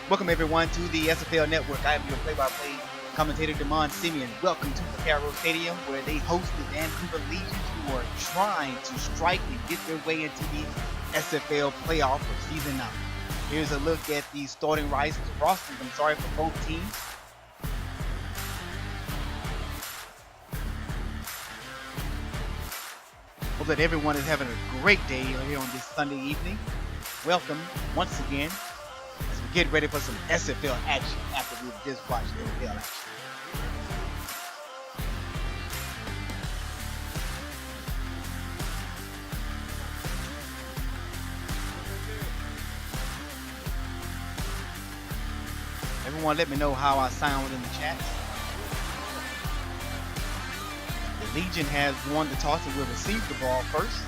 Welcome everyone to the SFL Network. I am your play-by-play commentator, Simien. Welcome to Vancouver Stadium, where they host the Vancouver Legions, who are trying to strike and get their way into the SFL playoff for season 9. Here's a look at the starting rosters for both teams. Hope that everyone is having a great day here on this Sunday evening. Welcome once again as we get ready for some SFL action after we've just watched the NFL action. Everyone let me know how I sound in the chat. The Legion has won the toss and will receive the ball first.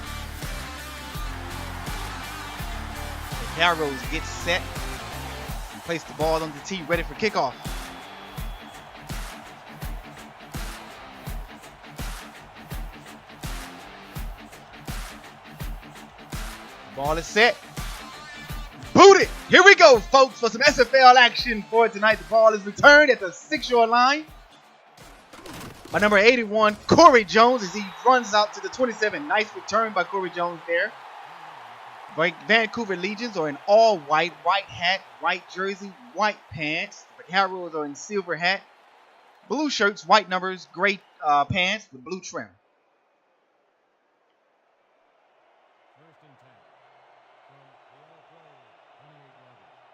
The Arrows get set and place the ball on the tee, ready for kickoff. Ball is set. Boot it! Here we go, folks, for some SFL action for tonight. The ball is returned at the 6-yard line by number 81, Corey Jones, as he runs out to the 27. Nice return by Corey Jones there. Vancouver Legions are in all white hat, white jersey, white pants. The Arrows are in silver hat, blue shirts, white numbers, gray pants with blue trim.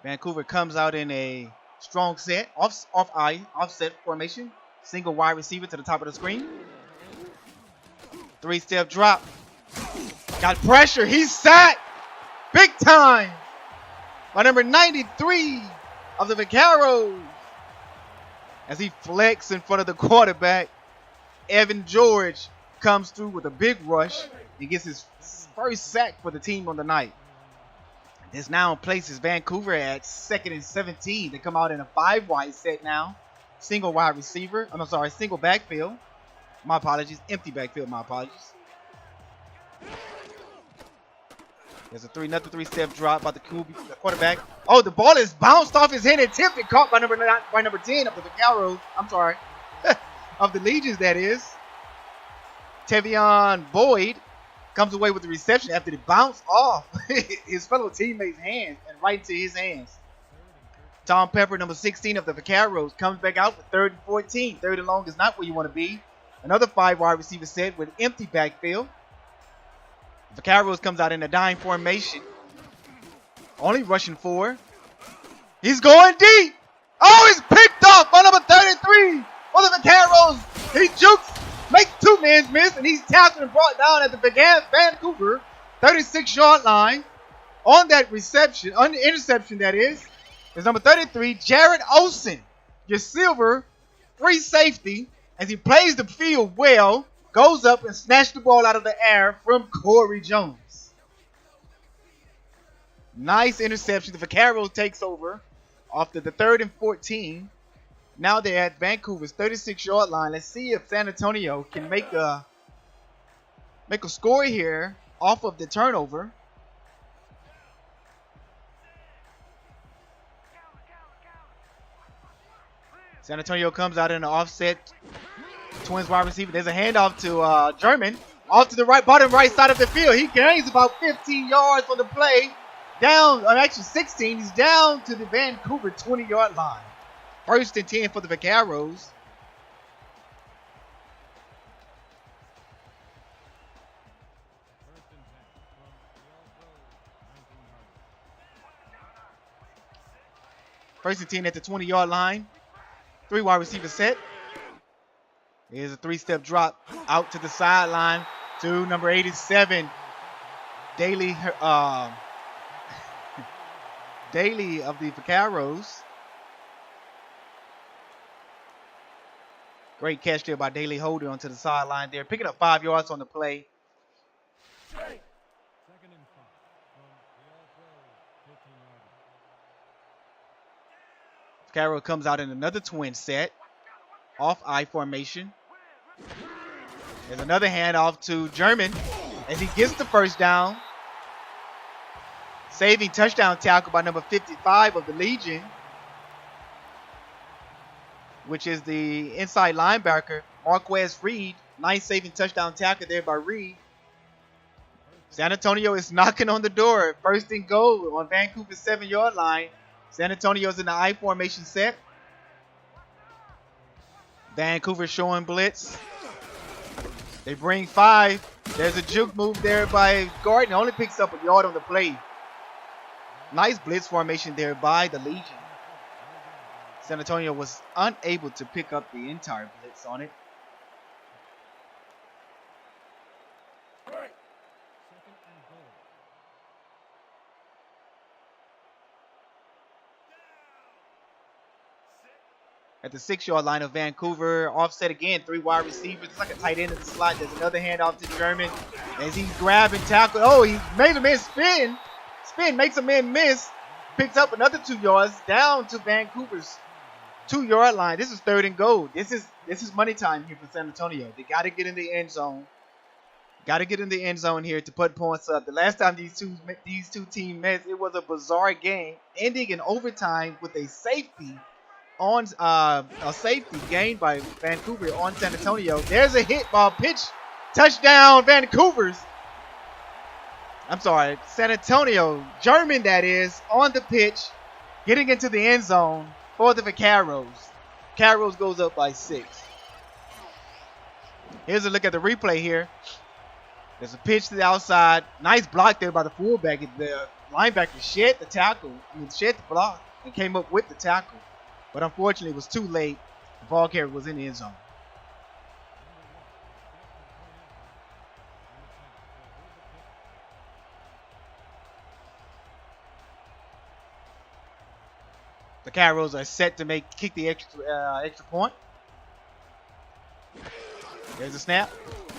Vancouver comes out in a strong set, offset formation. Single wide receiver to the top of the screen. 3-step drop. Got pressure. He's sacked. Big time by number 93 of the Vaqueros. As he flexes in front of the quarterback, Evan George comes through with a big rush and gets his first sack for the team on the night. This now places Vancouver at 2nd and 17. They come out in a 5-wide set now. Single wide receiver. Single backfield. My apologies. Empty backfield. My apologies. There's a 3-step drop by the quarterback. Oh, the ball is bounced off his hand and tipped and caught by number 10 of the Vaqueros. Of the Legions, that is. Tevion Boyd comes away with the reception after it bounced off his fellow teammate's hands and right into his hands. Tom Pepper, number 16 of the Vaqueros, comes back out with 3rd and 14. 3rd and long is not where you want to be. Another 5-wide receiver set with empty backfield. The Vaqueros comes out in a dime formation. Only rushing 4. He's going deep. Oh, he's picked off by number 33 for the Vaqueros. He jukes, makes 2 men miss, and he's tackled and brought down at the Vancouver 36-yard line. On that reception, on the interception that is number 33, Jared Olsen, your silver free safety, as he plays the field well, goes up and snatched the ball out of the air from Corey Jones. Nice interception. The Vaqueros takes over after the 3rd and 14. Now they're at Vancouver's 36-yard line. Let's see if San Antonio can make a score here off of the turnover. San Antonio comes out in an offset. Twins wide receiver. There's a handoff to German. Off to the bottom right side of the field. He gains about 15 yards for the play. Actually 16. He's down to the Vancouver 20-yard line. 1st and 10 for the Vaqueros. First and 10 at the 20-yard line. 3 wide receiver set. Here's a 3-step drop out to the sideline to number 87, Daly of the Vaqueros. Great catch there by Daly Holder onto the sideline there, picking up 5 yards on the play. Vaquero comes out in another twin set. Off I formation. There's another handoff to German as he gets the first down. Saving touchdown tackle by number 55 of the Legion. which is the inside linebacker, Marquez Reed. Nice saving touchdown tackle there by Reed. San Antonio is knocking on the door. First and goal on Vancouver's 7-yard line. San Antonio's in the I formation set. Vancouver showing blitz. They bring 5. There's a juke move there by Gordon. Only picks up a yard on the play. Nice blitz formation there by the Legion. San Antonio was unable to pick up the entire blitz on it. At the 6-yard line of Vancouver, offset again, 3 wide receivers. It's like a tight end in the slot. There's another handoff to German as he's grabbing tackle. Oh, he made a man spin. Makes a man miss. Picks up another 2 yards down to Vancouver's 2-yard line. This is 3rd and goal. This is money time here for San Antonio. They got to get in the end zone. Got to get in the end zone here to put points up. The last time these two teams met, it was a bizarre game, ending in overtime with a safety on a safety gained by Vancouver on San Antonio. There's a hit ball pitch. Touchdown, Vancouver's. I'm sorry, San Antonio. German, that is, on the pitch, getting into the end zone for the Vaqueros. Vaqueros goes up by 6. Here's a look at the replay here. There's a pitch to the outside. Nice block there by the fullback. The linebacker shed the tackle. Shed the block and came up with the tackle. But unfortunately, it was too late. The ball carrier was in the end zone. The Vaqueros are set to kick the extra point. There's a snap.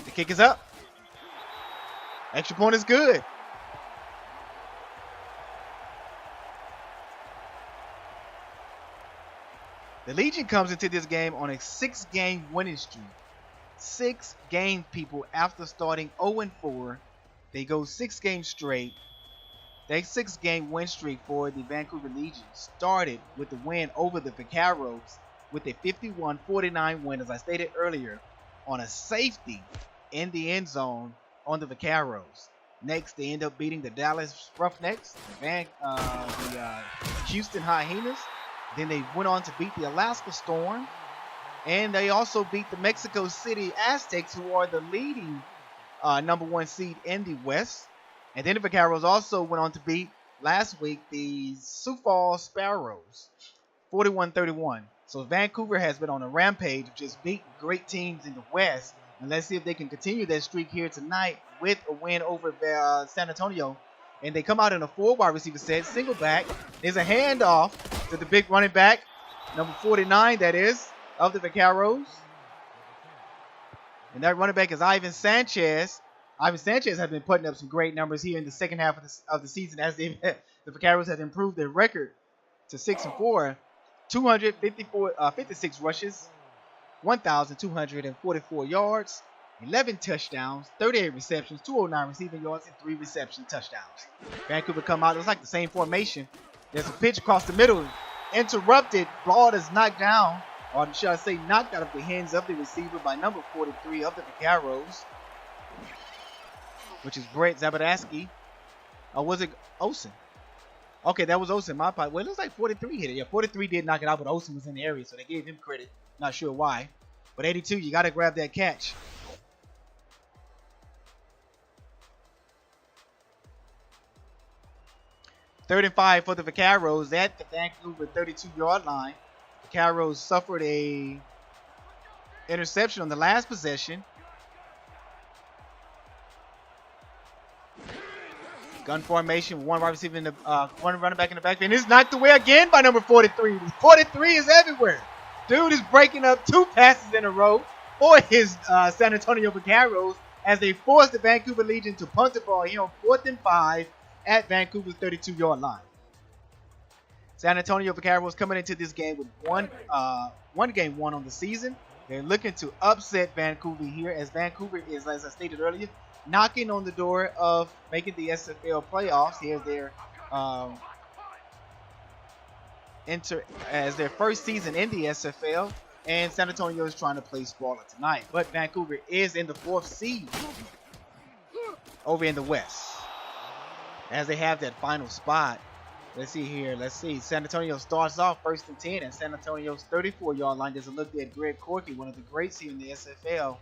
The kick is up. Extra point is good. The Legion comes into this game on a 6-game winning streak. 6 games, people, after starting 0-4. They go 6 games straight. That 6-game win streak for the Vancouver Legion started with the win over the Vaqueros with a 51-49 win, as I stated earlier, on a safety in the end zone on the Vaqueros. Next, they end up beating the Dallas Roughnecks, the Houston Hyenas. Then they went on to beat the Alaska Storm. And they also beat the Mexico City Aztecs, who are the leading number 1 seed in the West. And then the Vaqueros also went on to beat, last week, the Sioux Falls Sparrows, 41-31. So Vancouver has been on a rampage of just beating great teams in the West. And let's see if they can continue that streak here tonight with a win over San Antonio. And they come out in a 4 wide receiver set, single back. There's a handoff to the big running back, number 49, that is, of the Vaqueros. And that running back is Ivan Sanchez. Ivan Sanchez has been putting up some great numbers here in the second half of the season as the Vaqueros have improved their record to 6-4. 56 rushes, 1,244 yards, 11 touchdowns, 38 receptions, 209 receiving yards, and 3 reception touchdowns. Vancouver come out. It was like the same formation. There's a pitch across the middle. Interrupted. Ball is knocked down, or should I say knocked out of the hands of the receiver by number 43 of the Vaqueros, which is Brett Zabadaski. Or was it Olsen? Okay, that was Olsen. My part. Well, it looks like 43 hit it. Yeah, 43 did knock it out, but Olsen was in the area, so they gave him credit. Not sure why. But 82, you got to grab that catch. Third and 5 for the Vaqueros at the Vancouver 32-yard line. Vaqueros suffered a interception on the last possession. Gun formation, one wide receiver in the one running back in the backfield. And it's knocked away again by number 43. 43 is everywhere. Dude is breaking up 2 passes in a row for his San Antonio Vaqueros as they force the Vancouver Legion to punt the ball here on 4th and 5 at Vancouver's 32-yard line. San Antonio Vaqueros coming into this game with one game won on the season. They're looking to upset Vancouver here, as Vancouver is, as I stated earlier, knocking on the door of making the SFL playoffs. Here's their enter as their first season in the SFL. And San Antonio is trying to play spoiler tonight. But Vancouver is in the 4th seed over in the West, as they have that final spot. Let's see here. Let's see. San Antonio starts off 1st and 10 at San Antonio's 34-yard line. There's a look at Greg Corky, one of the greats here in the SFL.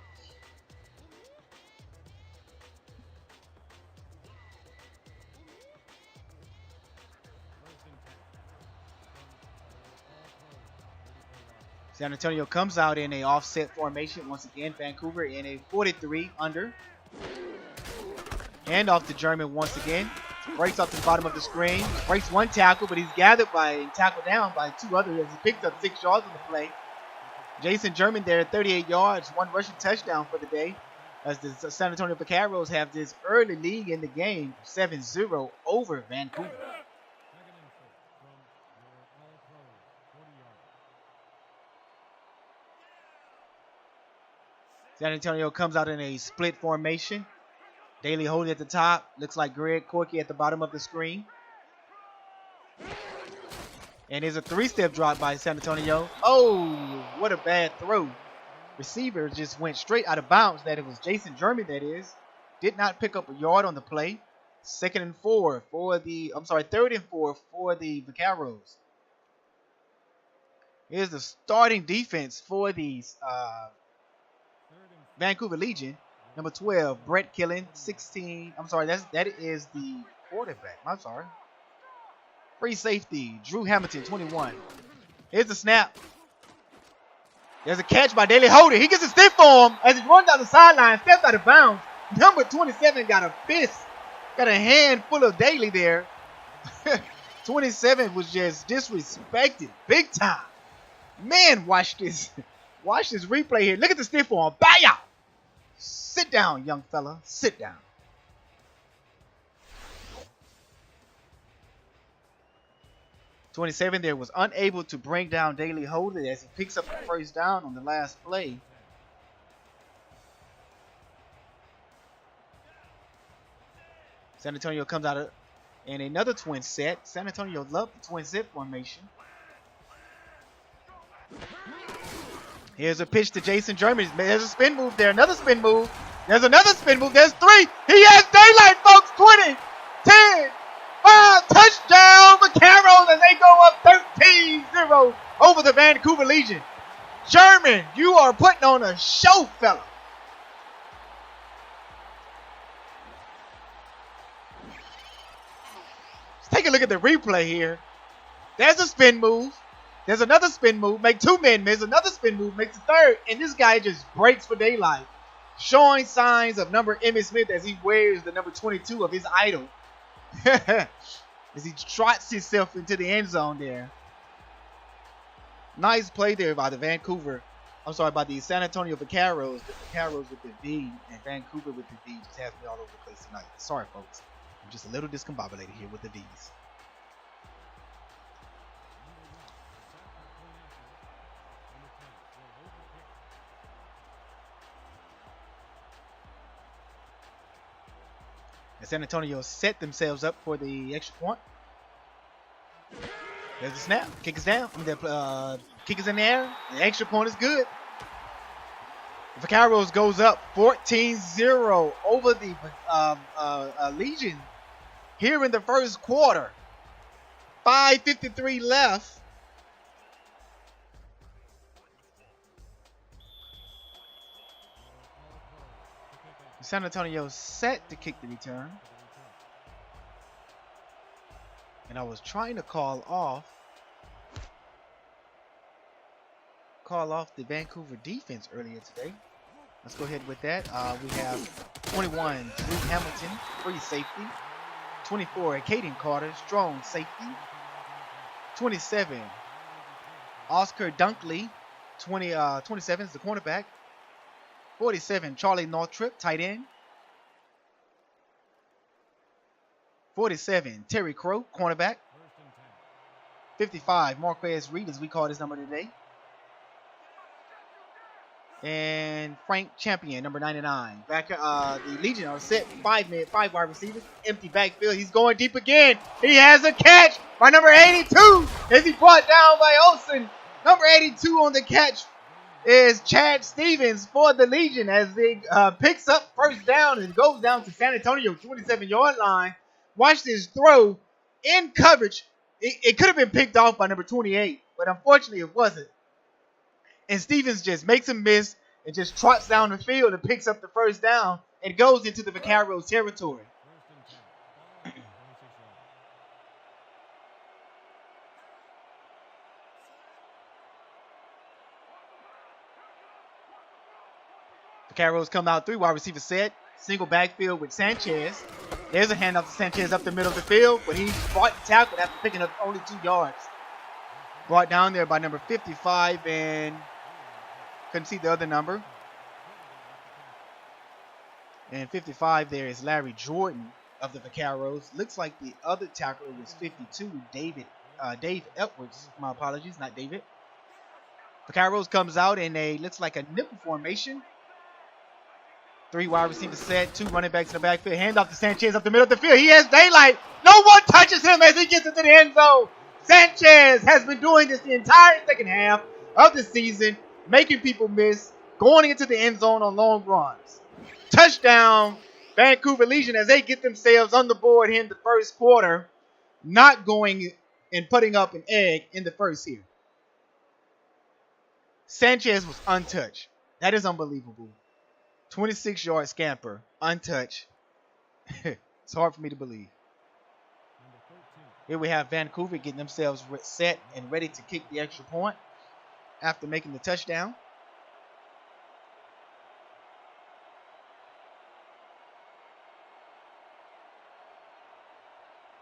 San Antonio comes out in a offset formation once again. Vancouver in a 43 under. Hand off to German once again. Breaks off the bottom of the screen. Breaks one tackle, but he's gathered by and tackled down by 2 others as he picks up 6 yards on the play. Jason German there at 38 yards, 1 rushing touchdown for the day, as the San Antonio Vaqueros have this early lead in the game, 7-0 over Vancouver. San Antonio comes out in a split formation. Daly Holding at the top. Looks like Greg Corky at the bottom of the screen. And there's a 3-step drop by San Antonio. Oh, what a bad throw. Receiver just went straight out of bounds. That it was Jason German, that is. Did not pick up a yard on the play. 3rd and 4 for the Vaqueros. Here's the starting defense for the Vancouver Legion. Number 12, Brett Killen. 16. That is the quarterback. I'm sorry. Free safety, Drew Hamilton, 21. Here's the snap. There's a catch by Daly Holder. He gets a stiff arm as he runs down the sideline, steps out of bounds. Number 27 got a fist, got a hand full of Daly there. 27 was just disrespected big time. Man, watch this replay here. Look at the stiff arm. Baya! Sit down, young fella. Sit down. '27 there was unable to bring down Daly Holder as he picks up the 1st down on the last play. San Antonio comes out in another twin set. San Antonio loved the twin set formation. Here's a pitch to Jason German. There's a spin move there. Another spin move. There's another spin move. There's 3. He has daylight, folks. 20, 10, 5. Touchdown, Vaqueros, and they go up 13-0 over the Vancouver Legion. German, you are putting on a show, fella. Let's take a look at the replay here. There's a spin move. There's another spin move. Make 2 men miss. Another spin move. Makes a 3rd. And this guy just breaks for daylight. Showing signs of number Emmitt Smith as he wears the number 22 of his idol. As he trots himself into the end zone there. Nice play there by the by the San Antonio Vaqueros. The Vaqueros with the V and Vancouver with the V just has me all over the place tonight. Sorry, folks. I'm just a little discombobulated here with the V's. And San Antonio set themselves up for the extra point. There's the snap. Kick is down. Kick is in the air. The extra point is good. The Vaqueros goes up 14-0 over the Legion here in the 1st quarter. 5:53 left. San Antonio set to kick the return. And I was trying to call off the Vancouver defense earlier today. Let's go ahead with that. We have 21, Drew Hamilton, free safety. 24, Caden Carter, strong safety. 27, Oscar Dunkley. 27 is the cornerback. 47, Charlie Northrop, tight end. 47, Terry Crow, cornerback. 55, Marquez Reed, as we call his number today. And Frank Champion, number 99. The Legion are set 5 wide receivers, empty backfield. He's going deep again. He has a catch by number 82 as he brought down by Olsen. Number 82 on the catch is Chad Stevens for the Legion as they picks up first down and goes down to San Antonio 27-yard line. Watch this throw in coverage. It could have been picked off by number 28, but unfortunately it wasn't. And Stevens just makes a miss and just trots down the field and picks up the first down and goes into the Vaqueros territory. Vaqueros come out 3 wide receiver set. Single backfield with Sanchez. There's a handoff to Sanchez up the middle of the field, but he fought the tackle after picking up only 2 yards. Brought down there by number 55 and couldn't see the other number. And 55 there is Larry Jordan of the Vaqueros. Looks like the other tackler was 52, Dave Edwards. My apologies, not David. Vaqueros comes out in a looks like a nickel formation. 3 wide receivers set, 2 running backs in the backfield. Hand off to Sanchez up the middle of the field. He has daylight. No one touches him as he gets into the end zone. Sanchez has been doing this the entire second half of the season, making people miss, going into the end zone on long runs. Touchdown, Vancouver Legion, as they get themselves on the board here in the first quarter, not going and putting up an egg in the first here. Sanchez was untouched. That is unbelievable. 26-yard scamper, untouched. It's hard for me to believe. Here we have Vancouver getting themselves set and ready to kick the extra point after making the touchdown.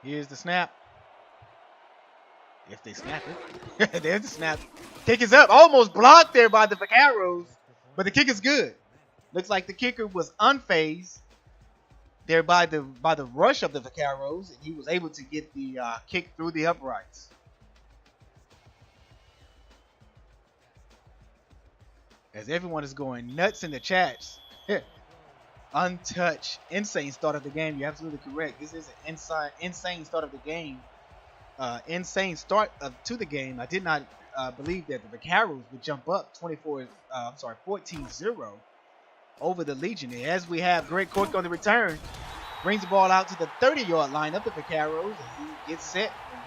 Here's the snap. If they snap it. There's the snap. Kick is up. Almost blocked there by the Vaqueros, but the kick is good. Looks like the kicker was unfazed there by the rush of the Vaqueros, and he was able to get the kick through the uprights. As everyone is going nuts in the chats. Untouched. Insane start of the game. You're absolutely correct. This is an insane start of the game. Insane start to the game. I did not believe that the Vaqueros would jump up 14-0 over the Legion. And as we have Greg Cork on the return, brings the ball out to the 30-yard line of the Vaqueros, and he gets set and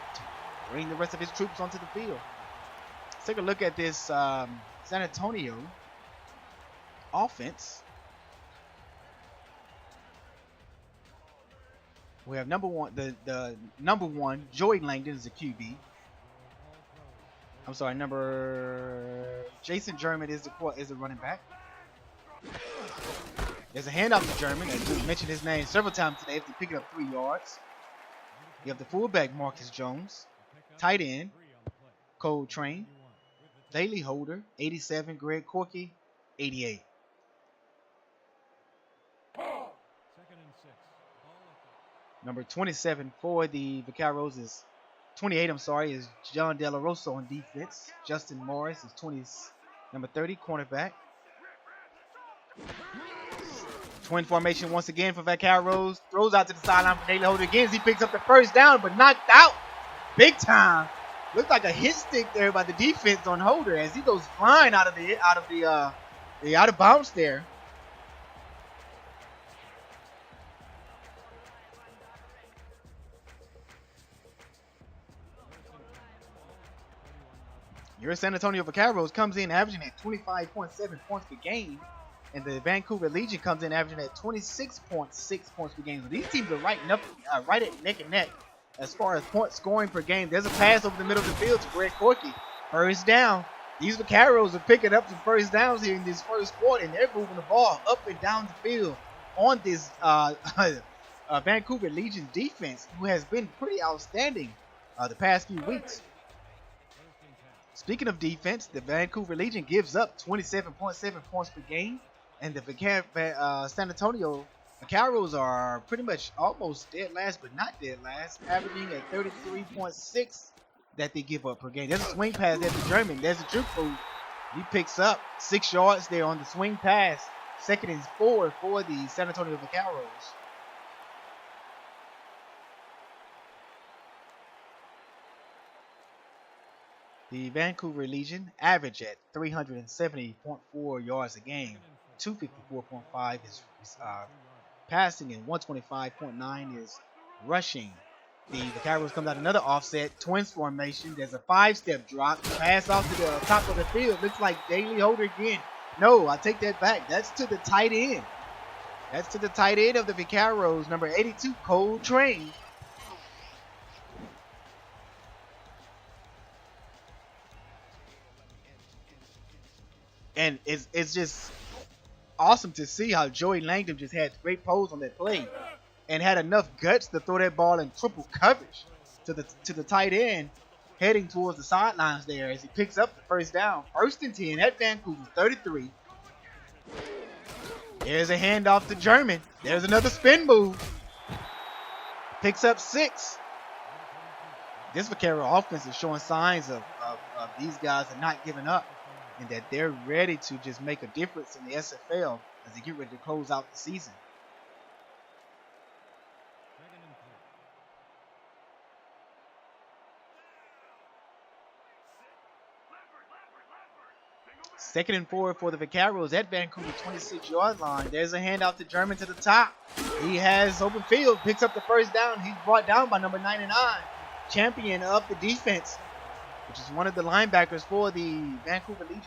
bring the rest of his troops onto the field. Let's take a look at this San Antonio offense. We have number one, the number 1, Joey Langdon is a QB. I'm sorry, Jason German is the running back. There's a handoff to German. I just mentioned his name several times today after picking up 3 yards. You have the fullback, Marcus Jones. Tight end, Cole Train. Daily holder, 87, Greg Corky, 88. Number 27 for the Vaqueros is 28. I'm sorry, is John De La Rosa on defense. Justin Morris is number 30, cornerback. Twin formation once again for Vaqueros. Throws out to the sideline for Daily holder again as he picks up the first down, but knocked out big time. Looked like a hit stick there by the defense on Holder as he goes flying out of bounds there. Your San Antonio Vaqueros comes in averaging at 25.7 points per game, and the Vancouver Legion comes in averaging at 26.6 points per game. So these teams are right at neck and neck as far as point scoring per game. There's a pass over the middle of the field to Greg Corky. First down. These Vaqueros are picking up some first downs here in this first quarter, and they're moving the ball up and down the field on this Vancouver Legion defense, who has been pretty outstanding the past few weeks. Speaking of defense, the Vancouver Legion gives up 27.7 points per game, and the San Antonio Vaqueros are pretty much almost dead last, but not dead last, averaging at 33.6 that they give up per game. There's a swing pass there to German. There's a juke move. He picks up 6 yards there on the swing pass. 2nd and 4 for the San Antonio Vaqueros. The Vancouver Legion average at 370.4 yards a game, 254.5 is passing, and 125.9 is rushing. The Vaqueros comes out another offset, twins formation. There's a 5-step drop, pass off to the top of the field. Looks like Daly Holder again. No, I take that back. That's to the tight end. That's to the tight end of the Vaqueros, number 82, Cole Train. And it's just awesome to see how Joey Langdon just had great pose on that play and had enough guts to throw that ball in triple coverage to the tight end, heading towards the sidelines there as he picks up the first down. 1st and 10 at Vancouver 33. There's a handoff to German. There's another spin move. Picks up 6. This Vaquero offense is showing signs of these guys are not giving up, and that they're ready to just make a difference in the SFL as they get ready to close out the season. Second and 4 for the Vaqueros at Vancouver 26-yard line. There's a handoff to German to the top. He has open field, picks up the first down. He's brought down by number 99, champion of the defense, which is one of the linebackers for the Vancouver Legion.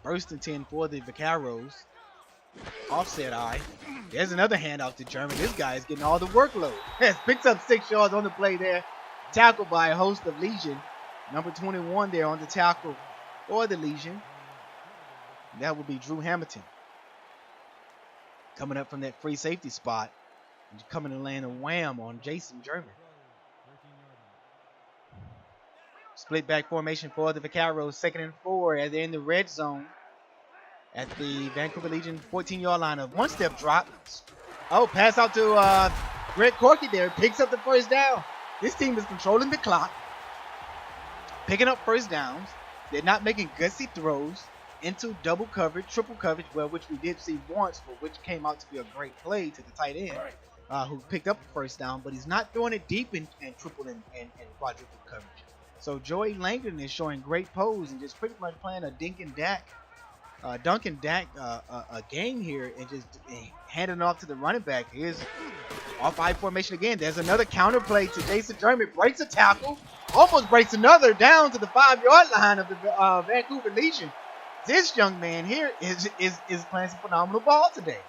First and 10 for the Vaqueros. Offset eye. There's another handoff to German. This guy is getting all the workload. Yes, picks up 6 yards on the play there. Tackled by a host of Legion. Number 21 there on the tackle for the Legion. That will be Drew Hamilton. Coming up from that free safety spot. And coming to land a wham on Jason German. Split back formation for the Vaqueros. 2nd and 4 as they're in the red zone at the Vancouver Legion 14-yard line. Of 1-step drop. Oh, pass out to Greg Corky there. Picks up the first down. This team is controlling the clock. Picking up first downs. They're not making gutsy throws into double coverage, triple coverage, well, which we did see once, but which came out to be a great play to the tight end who picked up the first down, but he's not throwing it deep in triple and quadruple coverage. So Joey Langdon is showing great pose and just pretty much playing a Duncan Dak a game here and just handing it off to the running back. Here's off-eye formation again. There's another counter play to Jason German. Breaks a tackle. Almost breaks another down to the 5-yard line of the Vancouver Legion. This young man here is playing some phenomenal ball today.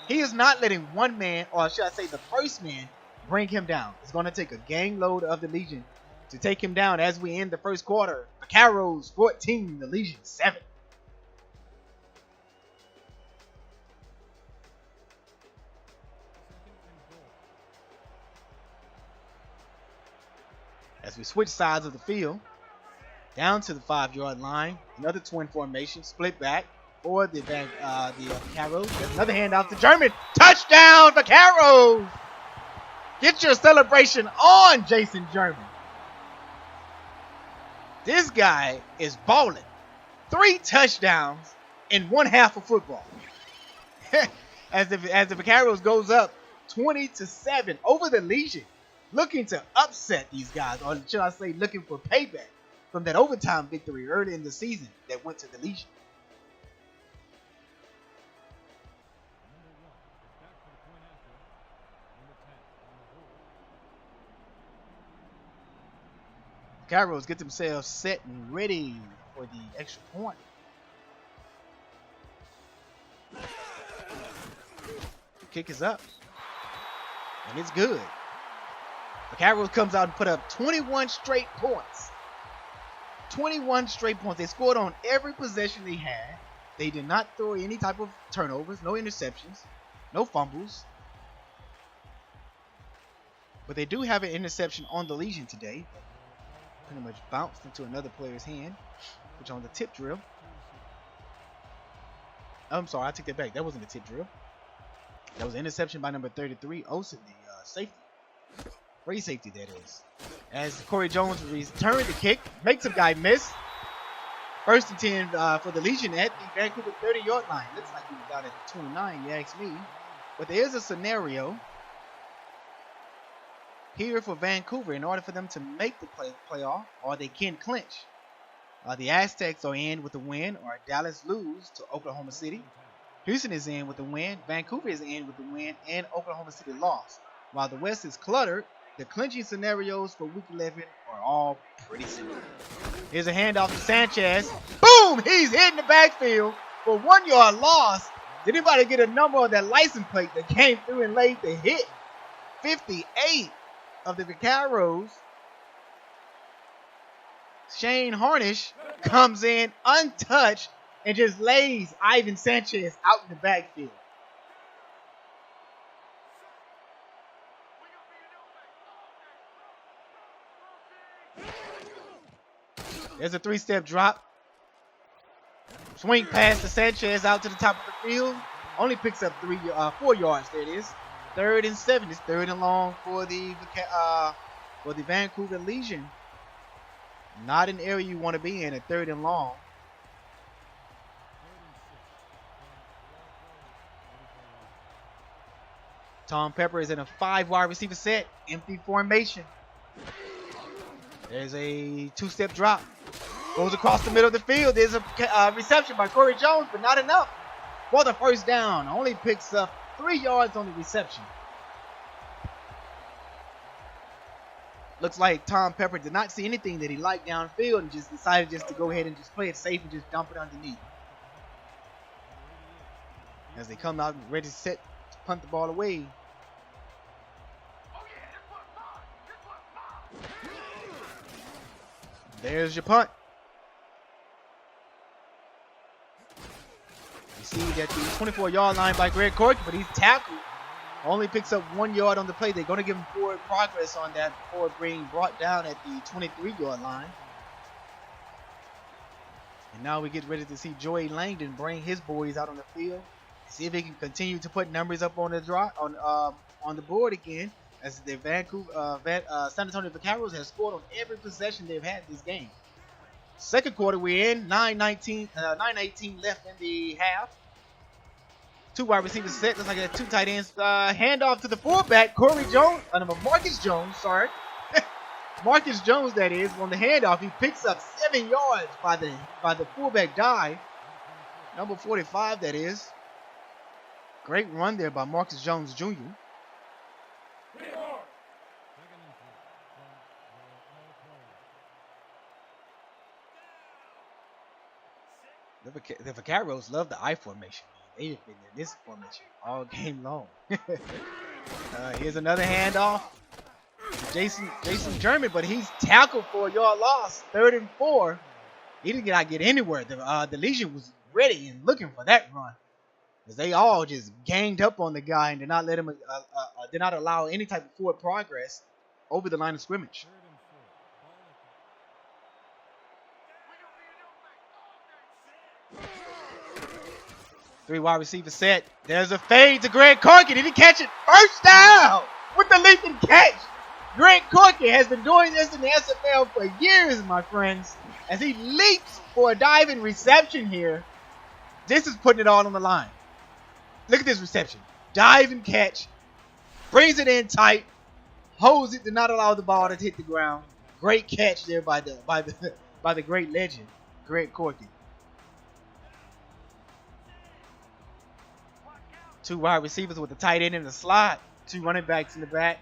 He is not letting one man, or should I say the first man, bring him down. It's going to take a gang load of the Legion to take him down as we end the first quarter. Vaqueros 14, the Legion 7. As we switch sides of the field, down to the 5-yard line, another twin formation, split back for the Vaqueros. Another handoff to German. Touchdown, Vaqueros! Get your celebration on, Jason German. This guy is balling. 3 touchdowns in one half of football. as the Vaqueros goes up 20-7 over the Legion. Looking to upset these guys, or should I say looking for payback from that overtime victory early in the season that went to the Legion. Vaqueros get themselves set and ready for the extra point. The kick is up, and it's good. Vaqueros comes out and put up 21 straight points. 21 straight points. They scored on every possession they had. They did not throw any type of turnovers, no interceptions, no fumbles. But they do have an interception on the Legion today. Pretty much bounced into another player's hand, which on the tip drill. I'm sorry, I take that back. That wasn't a tip drill. That was an interception by number 33, Olsen, the safety. Free safety, that is. As Corey Jones returned the kick, makes a guy miss. First and 10 for the Legion at the Vancouver 30-yard line. Looks like he was out at the 29, you ask me. But there is a scenario here for Vancouver in order for them to make the playoff, or they can clinch. The Aztecs are in with the win, or Dallas lose to Oklahoma City. Houston is in with the win, Vancouver is in with the win, and Oklahoma City lost. While the West is cluttered, the clinching scenarios for Week 11 are all pretty similar. Here's a handoff to Sanchez. Boom! He's hitting the backfield for 1 yard loss. Did anybody get a number on that license plate that came through and laid the hit? 58 of the Vaqueros. Shane Harnish comes in untouched and just lays Ivan Sanchez out in the backfield. There's a 3-step drop. Swing pass to Sanchez out to the top of the field. Only picks up 4 yards. There it is. 3rd and 7. It's 3rd and long for the Vancouver Legion. Not an area you want to be in at 3rd and long. Tom Pepper is in a 5 wide receiver set. Empty formation. There's a 2-step drop. Goes across the middle of the field. There's a reception by Corey Jones, but not enough for the first down. Only picks up 3 yards on the reception. Looks like Tom Pepper did not see anything that he liked downfield and just decided just to go ahead and just play it safe and just dump it underneath. As they come out ready to set to punt the ball away. There's your punt. You see that the 24-yard line by Greg Corky, but he's tackled. Only picks up 1 yard on the play. They're going to give him forward progress on that before being brought down at the 23-yard line. And now we get ready to see Joey Langdon bring his boys out on the field. See if he can continue to put numbers up on the on the board again, as the San Antonio Vaqueros has scored on every possession they've had this game. Second quarter we're in, 9:18 left in the half. 2 wide receivers set, looks like a 2 tight ends. Handoff to the fullback, Marcus Jones, sorry. Marcus Jones, that is, on the handoff. He picks up 7 yards by the fullback dive. Number 45, that is. Great run there by Marcus Jones Jr. The Vaqueros love the I formation. They've been in this formation all game long. Here's another handoff. Jason German, but he's tackled for a yard loss. 3rd and 4. He did not get anywhere. The Legion was ready and looking for that run, as they all just ganged up on the guy and did not let him, did not allow any type of forward progress over the line of scrimmage. Three wide receiver set. There's a fade to Greg Corky. Did he catch it? First down with the leap and catch. Greg Corky has been doing this in the SFL for years, my friends, as he leaps for a diving reception here. This is putting it all on the line. Look at this reception. Dive and catch. Brings it in tight. Holds it to not allow the ball to hit the ground. Great catch there by the great legend, Greg Corky. 2 wide receivers with the tight end in the slot. 2 running backs in the back.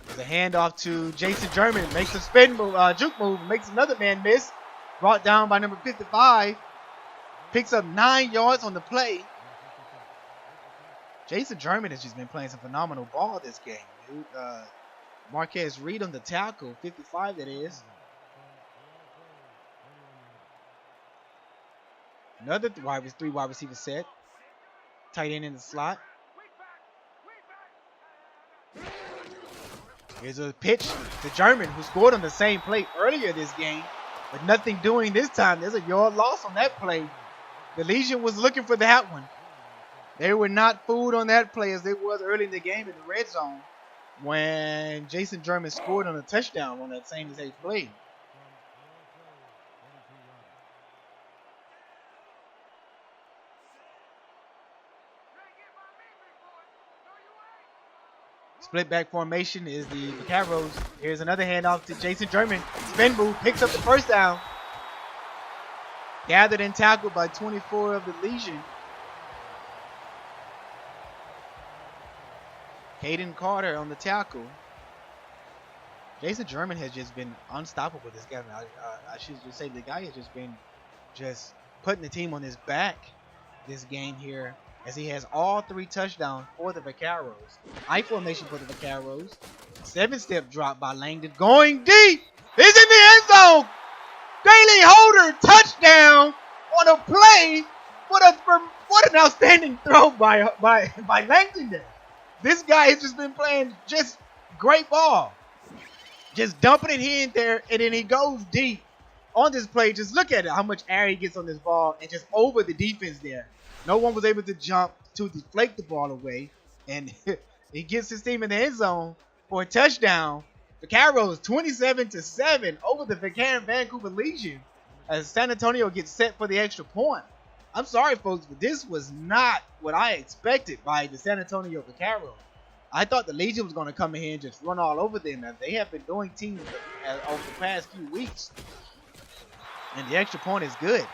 There's a handoff to Jason German. Makes a spin move, juke move. Makes another man miss. Brought down by number 55. Picks up 9 yards on the play. Jason German has just been playing some phenomenal ball this game, dude. Marquez Reed on the tackle. 55, that is. Another 3 wide receiver set. Tight end in the slot. Here's a pitch to German, who scored on the same play earlier this game, but nothing doing this time. There's a yard loss on that play. The Legion was looking for that one. They were not fooled on that play as they was early in the game in the red zone when Jason German scored on a touchdown on that same exact play. Split back formation is the Vaqueros. Here's another handoff to Jason German. Spin move, picks up the first down. Gathered and tackled by 24 of the Legion. Caden Carter on the tackle. Jason German has just been unstoppable this game. I should just say the guy has just been putting the team on his back this game here, as he has all 3 touchdowns for the Vaqueros. I formation for the Vaqueros. 7-step drop by Langdon. Going deep. He's in the end zone. Daily Holder touchdown on a play. What an outstanding throw by Langdon there. This guy has just been playing just great ball. Just dumping it here and there, and then he goes deep on this play. Just look at it, how much air he gets on this ball, and just over the defense there. No one was able to jump to deflect the ball away, and he gets his team in the end zone for a touchdown. Vaqueros 27-7 over the Vancouver Legion as San Antonio gets set for the extra point. I'm sorry, folks, but this was not what I expected by the San Antonio Vaqueros. I thought the Legion was going to come in here and just run all over them, as they have been doing teams over the past few weeks. And the extra point is good.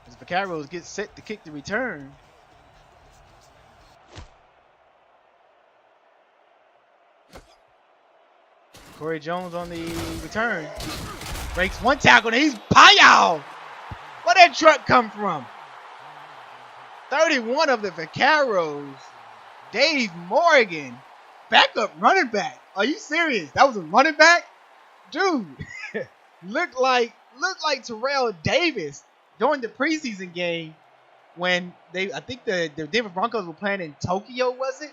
As Vaqueros get set to kick the return. Corey Jones on the return. Breaks one tackle and he's pow! Where'd that truck come from? 31 of the Vaqueros. Dave Morgan. Backup running back. Are you serious? That was a running back? Dude. looked like Terrell Davis during the preseason game when I think the Denver Broncos were playing in Tokyo, was it?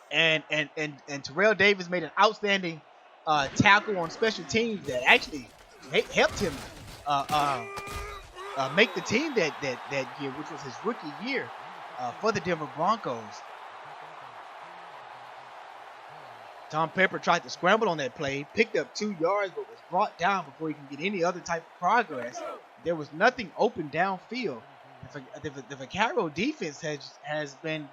And Terrell Davis made an outstanding tackle on special teams that actually helped him make the team that year, which was his rookie year for the Denver Broncos. Tom Pepper tried to scramble on that play, picked up 2 yards, but was brought down before he could get any other type of progress. There was nothing open downfield. The Vaquero defense has been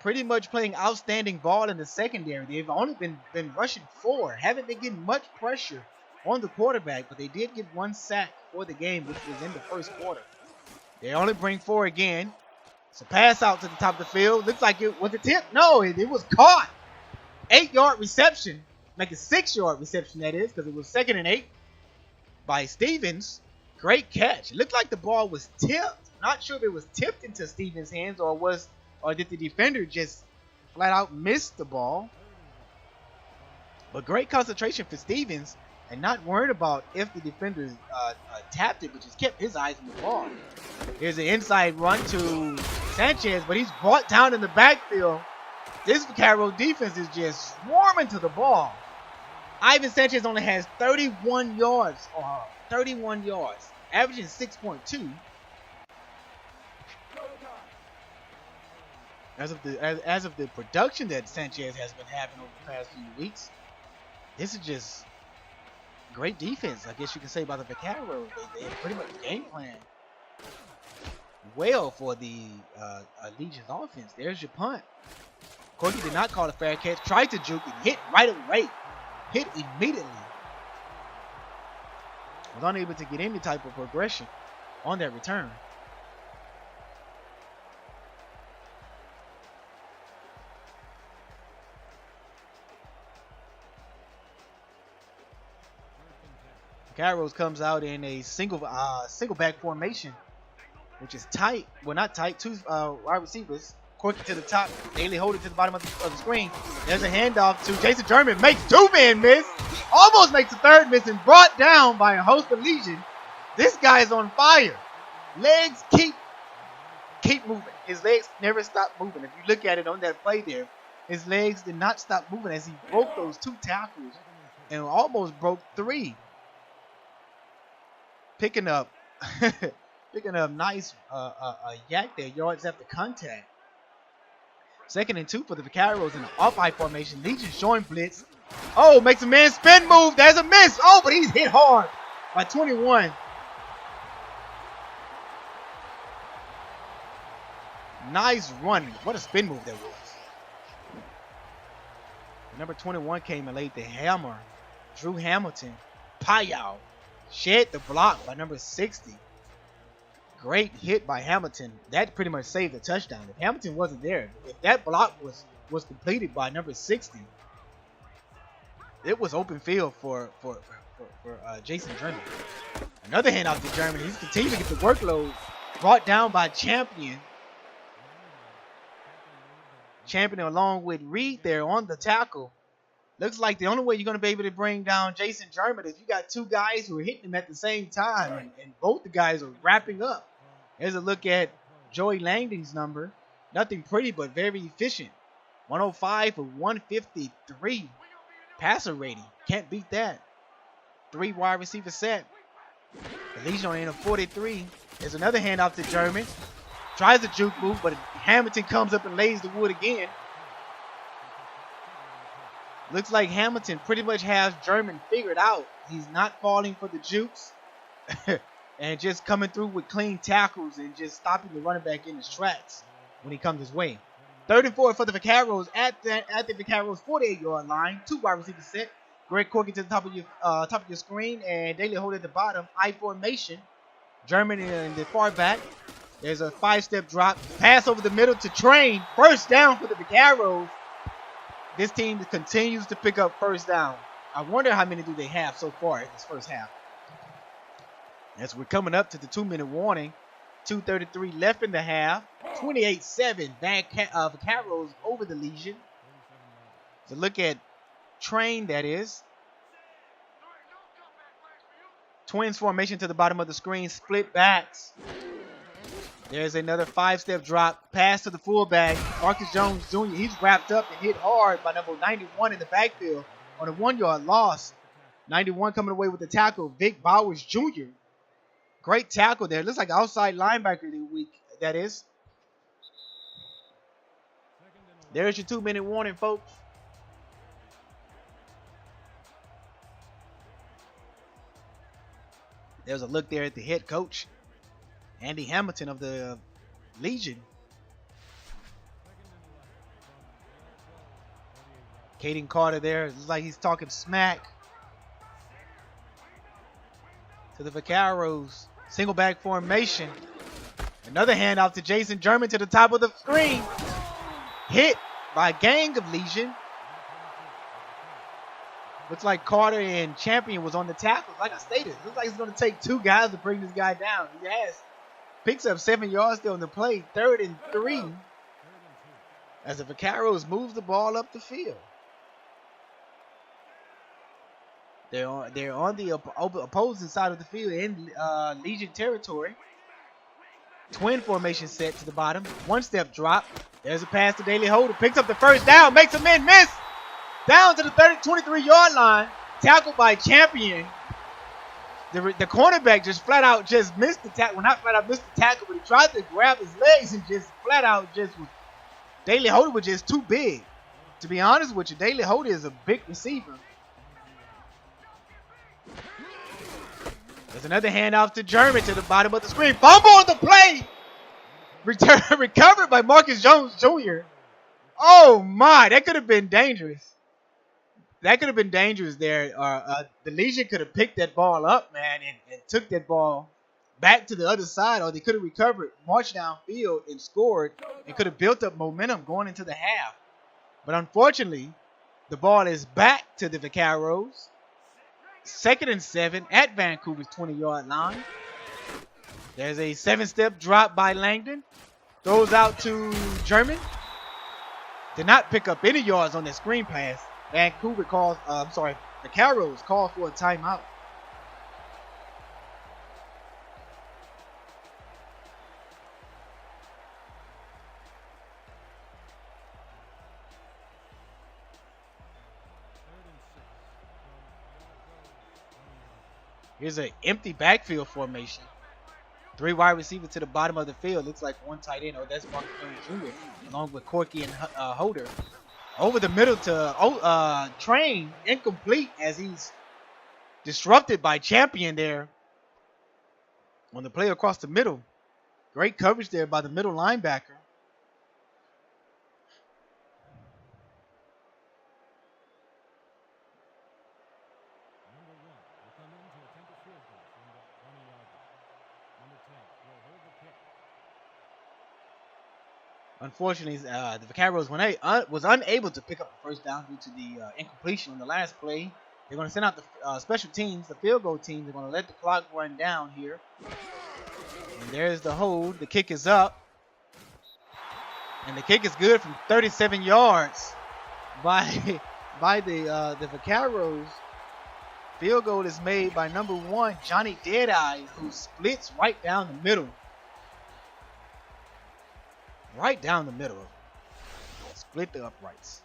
pretty much playing outstanding ball in the secondary. They've only been rushing 4, haven't been getting much pressure on the quarterback, but they did get 1 sack for the game, which was in the first quarter. They only bring 4 again. It's a pass out to the top of the field. Looks like it was a tip. No, it was caught. 8-yard reception. Make a 6-yard reception, that is, because it was 2nd and 8 by Stevens. Great catch. It looked like the ball was tipped. Not sure if it was tipped into Stevens' hands or did the defender just flat out miss the ball. But great concentration for Stevens and not worried about if the defender tapped it, but just kept his eyes on the ball. Here's an inside run to Sanchez, but he's brought down in the backfield. This Vaquero defense is just swarming to the ball. Ivan Sanchez only has 31 yards, averaging 6.2. As of the production that Sanchez has been having over the past few weeks, this is just great defense, I guess you can say, by the Vaqueros. They have pretty much game plan well for the Legion's offense. There's your punt. Corky did not call a fair catch, tried to juke and hit right away. Hit immediately. Was unable to get any type of progression on that return. Vaqueros comes out in a single back formation, which is tight. Well, not tight. 2 wide receivers. Corky to the top. Daly hold it to the bottom of the screen. There's a handoff to Jason German. Makes 2 men miss. Almost makes a 3rd miss and brought down by a host of Legion. This guy is on fire. Legs keep moving. His legs never stop moving. If you look at it on that play there, his legs did not stop moving as he broke those 2 tackles and almost broke 3. Picking up Picking up nice yak there, yards after contact. 2nd and 2 for the Vaqueros in an off-high formation. Legion showing blitz. Oh, makes a man spin move. There's a miss. Oh, but he's hit hard by 21. Nice run. What a spin move that was. Number 21 came and laid the hammer. Drew Hamilton. Payal. Shed the block by number 60. Great hit by Hamilton. That pretty much saved the touchdown. If Hamilton wasn't there, if that block was completed by number 60, it was open field for Jason German. Another handoff to German. He's continuing to get the workload. Brought down by Champion. Champion along with Reed there on the tackle. Looks like the only way you're going to be able to bring down Jason German is you got two guys who are hitting him at the same time, and both the guys are wrapping up. Here's a look at Joey Langdon's number. Nothing pretty, but very efficient. 105 for 153 passer rating. Can't beat that. 3 wide receiver set. The Legion in a 43. There's another handoff to German. Tries a juke move, but Hamilton comes up and lays the wood again. Looks like Hamilton pretty much has German figured out. He's not falling for the jukes and just coming through with clean tackles and just stopping the running back in his tracks when he comes his way. 3rd and 4 for the Vaqueros at the Vaqueros 48-yard line. 2 wide receivers set. Greg Corky to the top of your screen and Daily Hold at the bottom. I formation. German in the far back. There's a 5-step drop. Pass over the middle to Train. First down for the Vaqueros. This team continues to pick up first down. I wonder how many do they have so far in this first half. As we're coming up to the 2-minute warning. 2:33 left in the half. 28-7. Vaqueros over the Legion. So look at Train, that is. Twins formation to the bottom of the screen. Split backs. There's another 5-step drop. Pass to the fullback. Marcus Jones Jr. He's wrapped up and hit hard by number 91 in the backfield on a 1-yard loss. 91 coming away with the tackle. Vic Bowers Jr. Great tackle there. Looks like outside linebacker that is. There's your 2-minute warning, folks. There's a look there at the head coach, Andy Hamilton of the Legion. Caden Carter there. Looks like he's talking smack to the Vaqueros. Single back formation. Another handoff to Jason German to the top of the screen. Hit by a gang of Legion. Looks like Carter and Champion was on the tackles. Like I stated, looks like it's going to take 2 guys to bring this guy down. He has. Picks up 7 yards there on the play. 3rd and 3. As the Vaqueros moves the ball up the field. They're on the opposing side of the field in Legion territory. Twin formation set to the bottom. 1-step drop. There's a pass to Daily Holder. Picks up the first down. Makes a man miss. Down to the 23-yard line. Tackled by Champion. The cornerback just flat out just missed the tackle. Well, not flat out missed the tackle, but he tried to grab his legs and just flat out just was. Daily Holder was just too big. To be honest with you, Daily Holder is a big receiver. There's another handoff to German to the bottom of the screen. Fumble on the play. Recovered by Marcus Jones Jr. Oh my, that could have been dangerous. That could have been dangerous there. The Legion could have picked that ball up, man, and took that ball back to the other side, or they could have recovered, marched downfield, and scored, and could have built up momentum going into the half. But unfortunately, the ball is back to the Vaqueros. 2nd and 7 at Vancouver's 20-yard line. There's a 7-step drop by Langdon. Throws out to German. Did not pick up any yards on that screen pass. Vaqueros called for a timeout. Here's an empty backfield formation. Three wide receivers to the bottom of the field. Looks like one tight end. Oh, that's Marcus Jones Jr. along with Corky and Holder. Over the middle to Train. Incomplete as he's disrupted by Champion there on the play across the middle. Great coverage there by the middle linebacker. Unfortunately, the Vaqueros was unable to pick up the first down due to the incompletion on the last play. They're going to send out the special teams, the field goal team. They're going to let the clock run down here. And there's the hold. The kick is up. And the kick is good from 37 yards by the Vaqueros. Field goal is made by number 1, Johnny Deadeye, who splits right down the middle. Right down the middle. Split the uprights.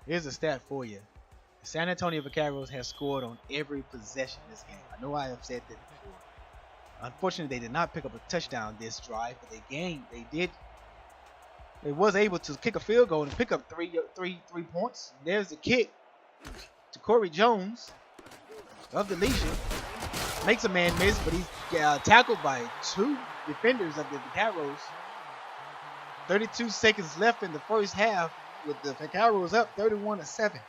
Here's a stat for you. The San Antonio Vaqueros have scored on every possession this game. I know I have said that before. Unfortunately, they did not pick up a touchdown this drive, but they was able to kick a field goal and pick up three points. There's the kick to Corey Jones of the Legion. Makes a man miss, but he's tackled by 2 defenders of the Vaqueros. 32 seconds left in the first half with the Vaqueros up 31-7.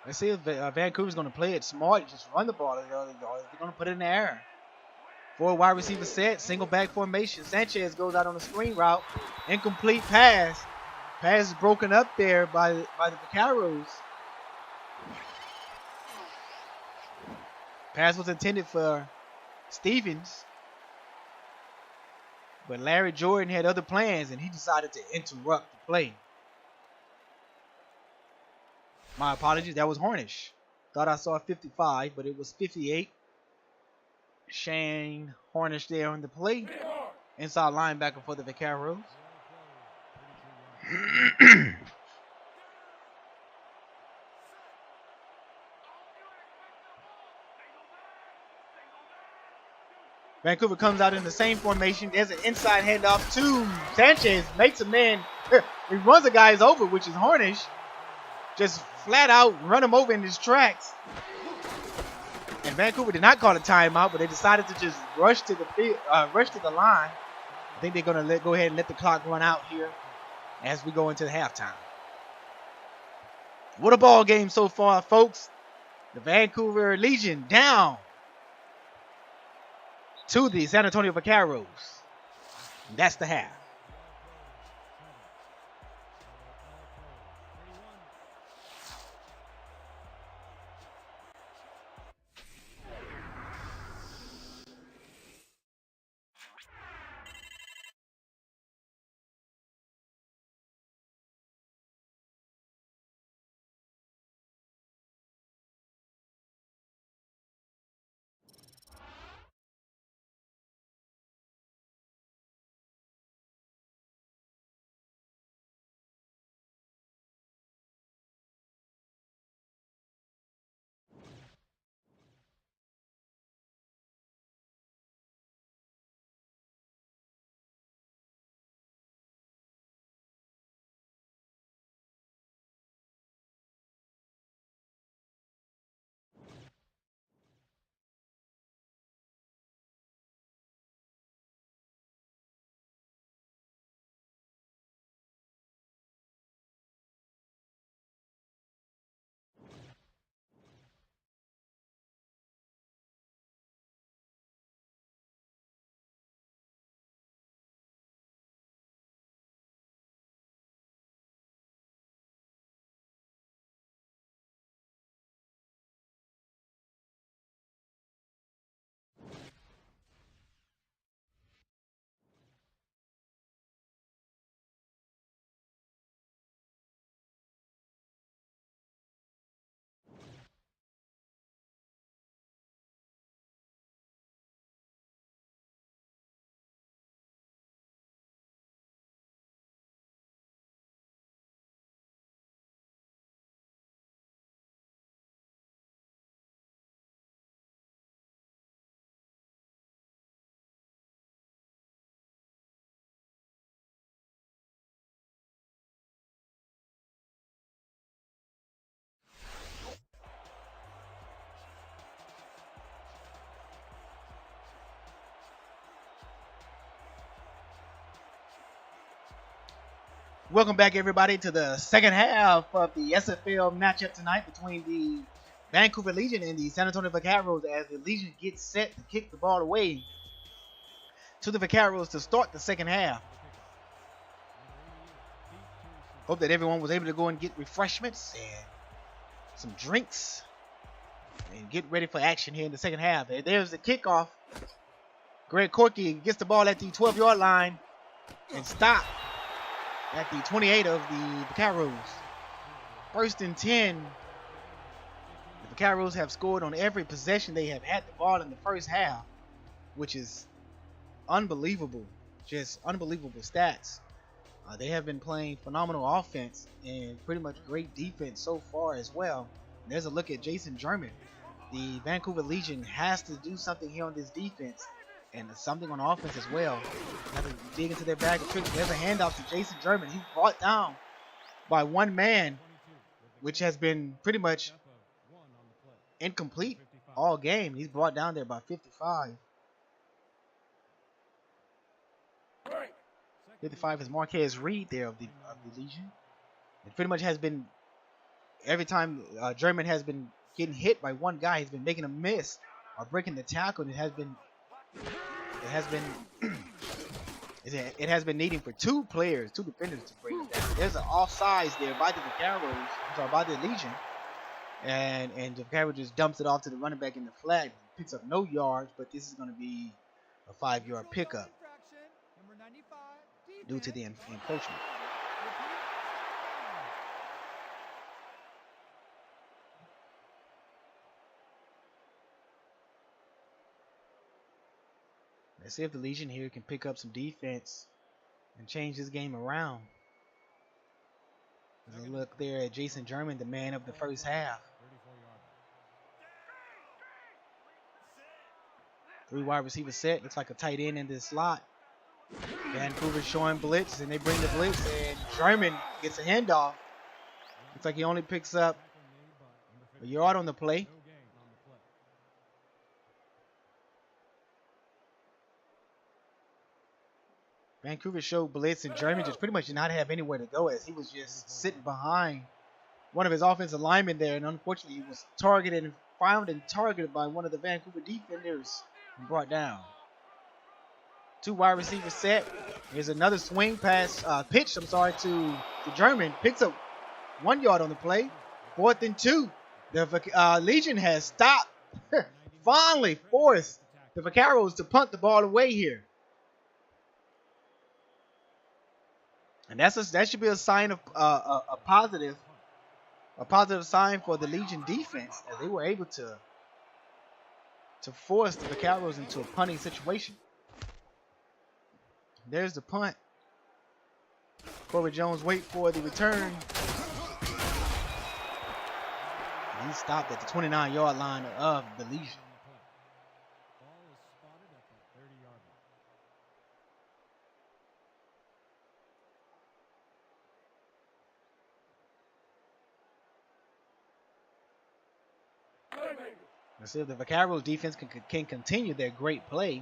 Let's see if Vancouver's going to play it smart, just run the ball, or they're going to put it in the air. 4 wide receiver set, single back formation. Sanchez goes out on the screen route. Incomplete pass. Pass is broken up there by the Vaqueros. Pass was intended for Stevens. But Larry Jordan had other plans, and he decided to interrupt the play. My apologies, that was Hornish. Thought I saw 55, but it was 58. Shane Hornish there on the play. Inside linebacker for the Vaqueros. Vancouver comes out in the same formation. There's an inside handoff to Sanchez. Makes a man. He runs the guys over, which is Hornish. Just flat out run him over in his tracks. And Vancouver did not call a timeout, but they decided to just rush to the field, rush to the line. I think they're going to go ahead and let the clock run out here as we go into the halftime. What a ball game so far, folks. The Vancouver Legion down to the San Antonio Vaqueros. That's the half. Welcome back, everybody, to the second half of the SFL matchup tonight between the Vancouver Legion and the San Antonio Vaqueros, as the Legion gets set to kick the ball away to the Vaqueros to start the second half. Hope that everyone was able to go and get refreshments and some drinks and get ready for action here in the second half. There's the kickoff. Greg Corky gets the ball at the 12-yard line and stopped at the 28 of the Vaqueros. 1st and 10. The Vaqueros have scored on every possession they have had the ball in the first half, which is unbelievable. Just unbelievable stats. They have been playing phenomenal offense and pretty much great defense so far as well. There's a look at Jason German. The Vancouver Legion has to do something here on this defense and something on offense as well. They have to dig into their bag of tricks. There's a handoff to Jason German. He's brought down by one man, which has been pretty much incomplete all game. He's brought down there by 55. 55 is Marquez Reed there of the Legion. It pretty much has been every time German has been getting hit by one guy, he's been making a miss or breaking the tackle. And it has been needing for two defenders to break it down. There's an offsides there by the Vaqueros, by the Legion, and the Vaqueros just dumps it off to the running back in the flat. He picks up no yards, but this is going to be a 5-yard pickup due to the encroachment. Let's see if the Legion here can pick up some defense and change this game around. There's a look there at Jason German, the man of the first half. 3 wide receiver set. Looks like a tight end in this slot. Vancouver showing blitz, and they bring the blitz, and German gets a handoff. Looks like he only picks up a yard on the play. Vancouver showed blitz, and German just pretty much did not have anywhere to go, as he was just sitting behind one of his offensive linemen there, and unfortunately he was found and targeted by one of the Vancouver defenders and brought down. 2 wide receiver set. Here's another swing pass, pitch to German. Picks up 1 yard on the play. 4th and 2. The Legion has stopped. Finally forced the Vaqueros to punt the ball away here. And that should be a sign of a positive sign for the Legion defense, as they were able to force the Vaqueros into a punting situation. There's the punt. Corbett Jones wait for the return. And he stopped at the 29-yard line of the Legion. Let's see if the Vaqueros defense can continue their great play.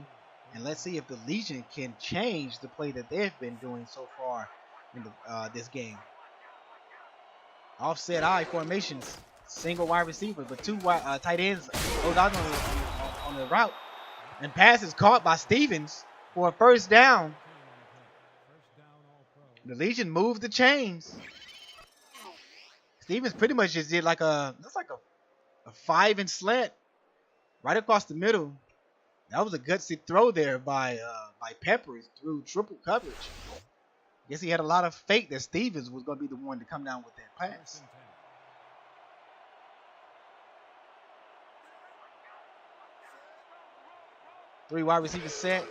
And let's see if the Legion can change the play that they've been doing so far in this game. Offset I formations. Single wide receiver, but 2 tight ends goes out on the route. And pass is caught by Stevens for a first down. The Legion moved the chains. Stevens pretty much just did like a 5-inch slant right across the middle. That was a gutsy throw there by Peppers through triple coverage. Guess he had a lot of faith that Stevens was going to be the one to come down with that pass. Three wide receiver set.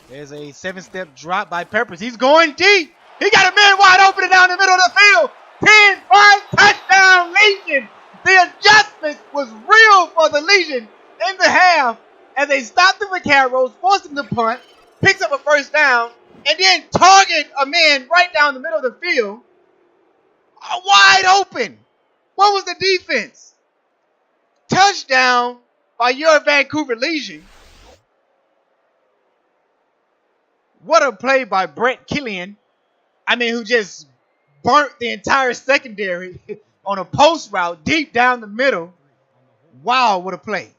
There's a 7-step drop by Peppers. He's going deep. He got a man wide open and down the middle of the field. 10-5 touchdown Legion. The adjustment was real for the Legion in the half as they stopped the Vaqueros, forced them to punt, picks up a first down, and then target a man right down the middle of the field. Wide open. What was the defense? Touchdown by your Vancouver Legion. What a play by Brett Killian I mean, who just burnt the entire secondary on a post route deep down the middle. Wow, what a play.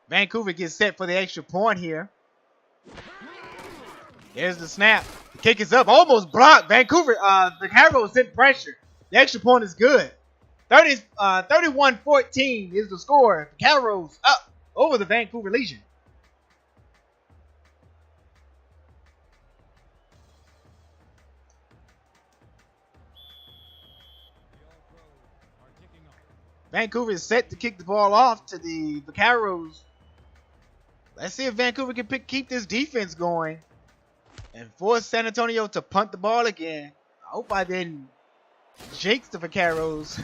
Vancouver gets set for the extra point here. There's the snap. The kick is up. Almost blocked. Vancouver, the Vaqueros sent pressure. The extra point is good. 31-14 is the score. Vaqueros up over the Vancouver Legion. Vancouver is set to kick the ball off to the Vaqueros. Let's see if Vancouver can keep this defense going and force San Antonio to punt the ball again. I hope I didn't jinx the Vaqueros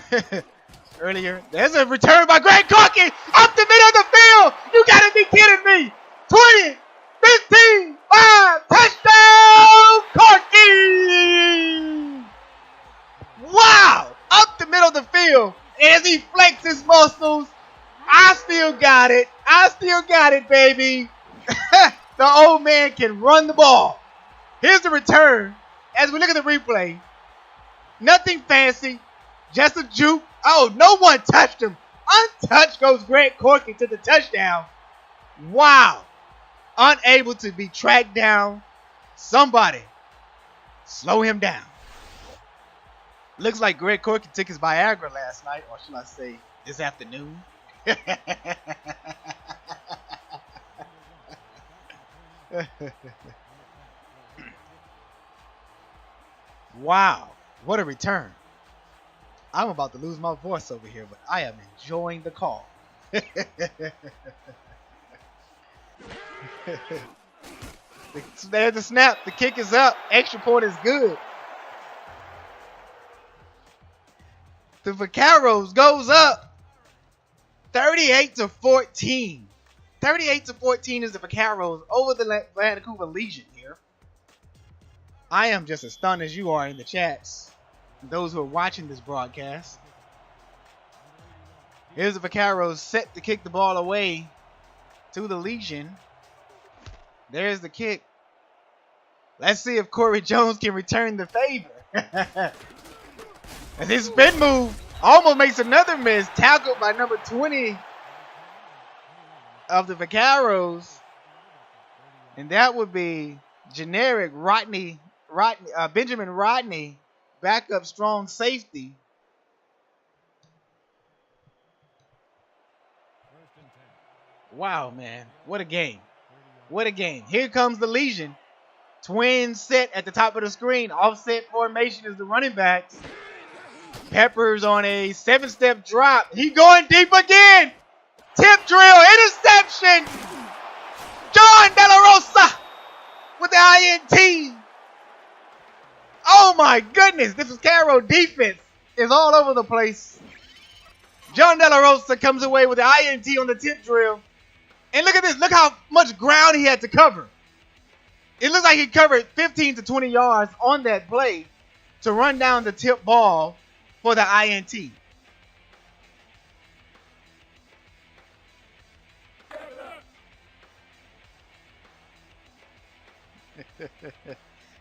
earlier. There's a return by Greg Corky up the middle of the field. You got to be kidding me. 20, 15, 5, touchdown, Corky! Wow, up the middle of the field. As he flexes his muscles, I still got it. I still got it, baby. The old man can run the ball. Here's the return. As we look at the replay, nothing fancy, just a juke. Oh, no one touched him. Untouched goes Greg Corky to the touchdown. Wow. Unable to be tracked down. Somebody slow him down. Looks like Greg Corky took his Viagra last night, or should I say this afternoon. Wow, what a return. I'm about to lose my voice over here, but I am enjoying the call. There's the snap. The kick is up. Extra point is good. The Vaqueros goes up 38-14. 38-14 is the Vaqueros over the Vancouver Legion here. I am just as stunned as you are in the chats, those who are watching this broadcast. Here's the Vaqueros set to kick the ball away to the Legion. There's the kick. Let's see if Corey Jones can return the favor. And his spin move almost makes another miss. Tackled by number 20 of the Vaqueros. And that would be generic Benjamin Rodney, backup strong safety. Wow, man. What a game. What a game. Here comes the Legion. Twins set at the top of the screen. Offset formation is the running backs. Peppers on a 7-step drop. He going deep again. Tip drill. Interception. John De La Rosa with the INT. Oh my goodness. This Vaquero defense is all over the place. John De La Rosa comes away with the INT on the tip drill. And look at this. Look how much ground he had to cover. It looks like he covered 15 to 20 yards on that play to run down the tip ball for the INT.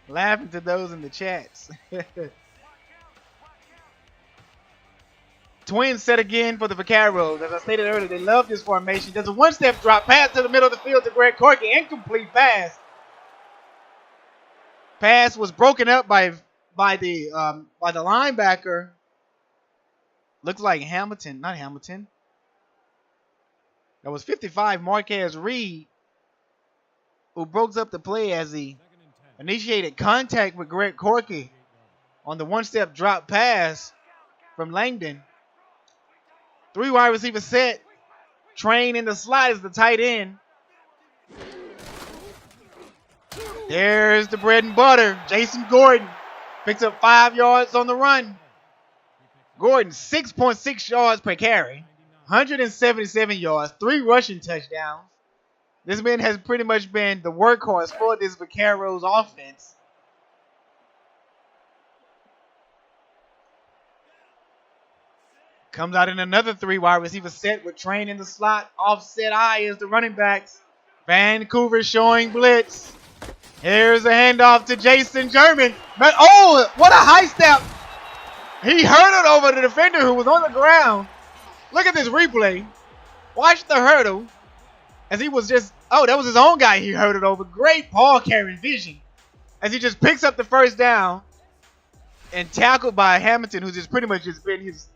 Laughing to those in the chats. Twins set again for the Vaqueros. As I stated earlier, they love this formation. There's a one-step drop pass to the middle of the field to Greg Corky. Incomplete pass. Pass was broken up by the linebacker. Looks like Hamilton, not Hamilton. That was 55, Marquez Reed, who broke up the play as he initiated contact with Greg Corky on the one-step drop pass from Langdon. 3 wide receiver set. Train in the slot is the tight end. There's the bread and butter. Jason Gordon picks up 5 yards on the run. Gordon, 6.6 yards per carry, 177 yards, 3 rushing touchdowns. This man has pretty much been the workhorse for this Vaqueros offense. Comes out in another 3 wide receiver set with Train in the slot. Offset I is the running backs. Vancouver showing blitz. Here's a handoff to Jason German. But oh, what a high step. He hurdled over the defender who was on the ground. Look at this replay. Watch the hurdle as he was just, oh, that was his own guy he hurdled over. Great ball carrying vision as he just picks up the first down and tackled by Hamilton, who's just pretty much just been his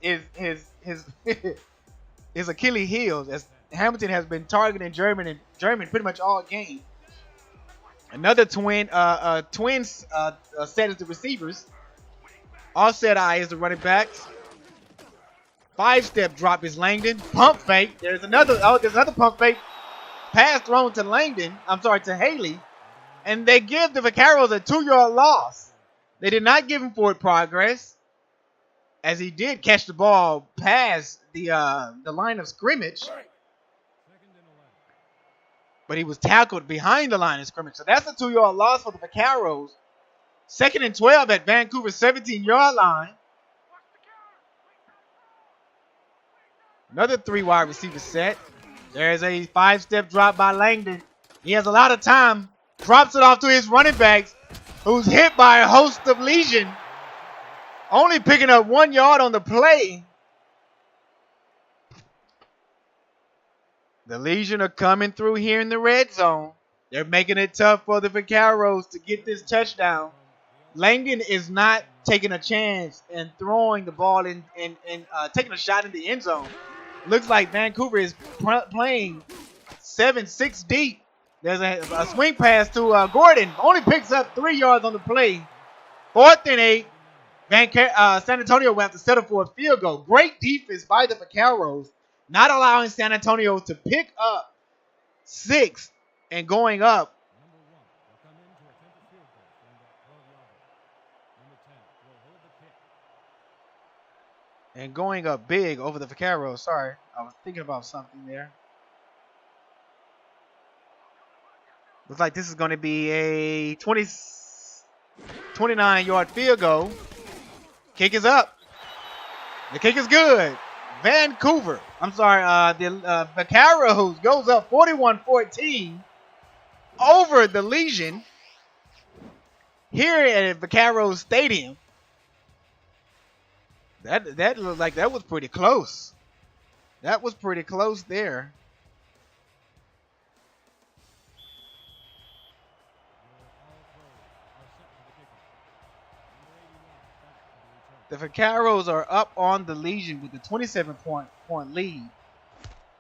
Achilles heels, as Hamilton has been targeting German pretty much all game. Another twins set as the receivers. Offset I is the running backs. 5-step drop is Langdon. Pump fake. There's another pump fake. Pass thrown to Langdon. I'm sorry, to Haley. And they give the Vaqueros a 2-yard loss. They did not give him forward progress, as he did catch the ball past the line of scrimmage. But he was tackled behind the line of scrimmage. So that's a 2-yard loss for the Vaqueros. 2nd and 12 at Vancouver's 17-yard line. Another 3 wide receiver set. There's a 5-step drop by Langdon. He has a lot of time. Drops it off to his running backs, who's hit by a host of Legion. Only picking up 1 yard on the play. The Legion are coming through here in the red zone. They're making it tough for the Vaqueros to get this touchdown. Langdon is not taking a chance and throwing the ball and taking a shot in the end zone. Looks like Vancouver is playing 7-6 deep. There's a swing pass to Gordon. Only picks up 3 yards on the play. 4th and 8. San Antonio will have to settle for a field goal. Great defense by the Vaqueros, not allowing San Antonio to pick up 6 and going up. And going up big over the Vaqueros. Sorry, I was thinking about something there. Looks like this is going to be a 29-yard field goal. Kick is up. The kick is good. The Vaqueros goes up 41-14 over the Legion here at Vaqueros Stadium. That looked like that was pretty close. That was pretty close there. The Vaqueros are up on the Legion with a 27-point lead.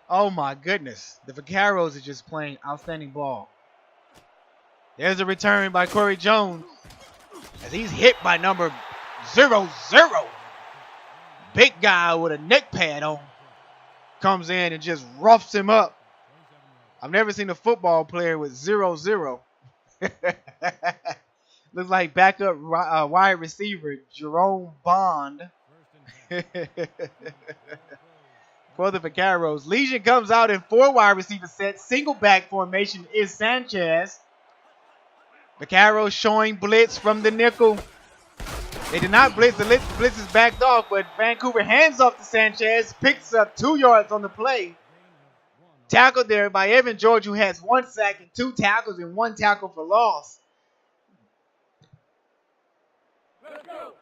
Oh my goodness. The Vaqueros are just playing outstanding ball. There's a return by Corey Jones as he's hit by number 00. Big guy with a neck pad on comes in and just roughs him up. I've never seen a football player with 0-0. Looks like backup wide receiver Jerome Bond for the Vaqueros. Legion comes out in 4 wide receiver sets. Single back formation is Sanchez. Vaqueros showing blitz from the nickel. They did not blitz. The blitz is backed off, but Vancouver hands off to Sanchez. Picks up 2 yards on the play. Tackled there by Evan George, who has 1 sack and 2 tackles and 1 tackle for loss. Let's go.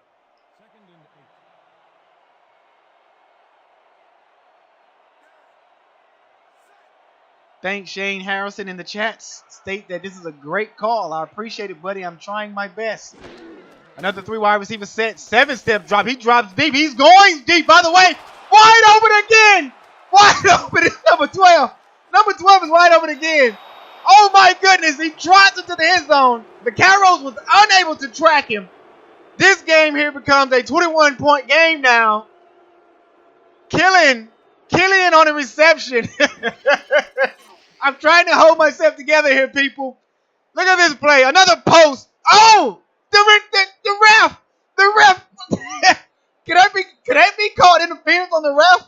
Thanks Shane Harrison in the chats. State that this is a great call. I appreciate it, buddy. I'm trying my best. Another 3 wide receiver set. 7-step drop. He drops deep. He's going deep, by the way. Wide open again. Wide open is number 12. Number 12 is wide open again. Oh, my goodness. He trots into the end zone. The Vaqueros was unable to track him. This game here becomes a 21-point game now. Killian on a reception. I'm trying to hold myself together here, people. Look at this play. Another post. Oh, the ref. Could that be called interference on the ref?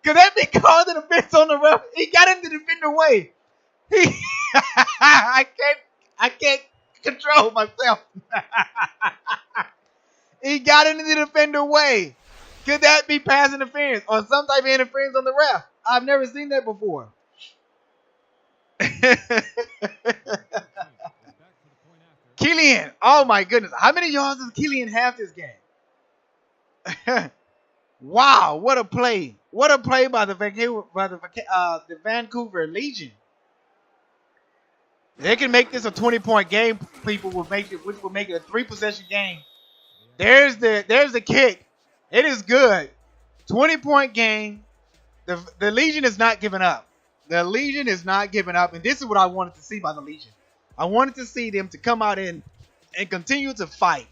Could that be called interference on the ref? He got in the defender way. I can't control myself. He got into the defender way. Could that be pass interference or some type of interference on the ref? I've never seen that before. Killian, oh my goodness. How many yards does Killian have this game? Wow, what a play. What a play by the Vancouver Legion. They can make this a 20-point game, people will make it, which will make it a 3-possession game. There's the kick. It is good. 20-point game. The Legion is not giving up. The Legion is not giving up. And this is what I wanted to see by the Legion. I wanted to see them to come out and continue to fight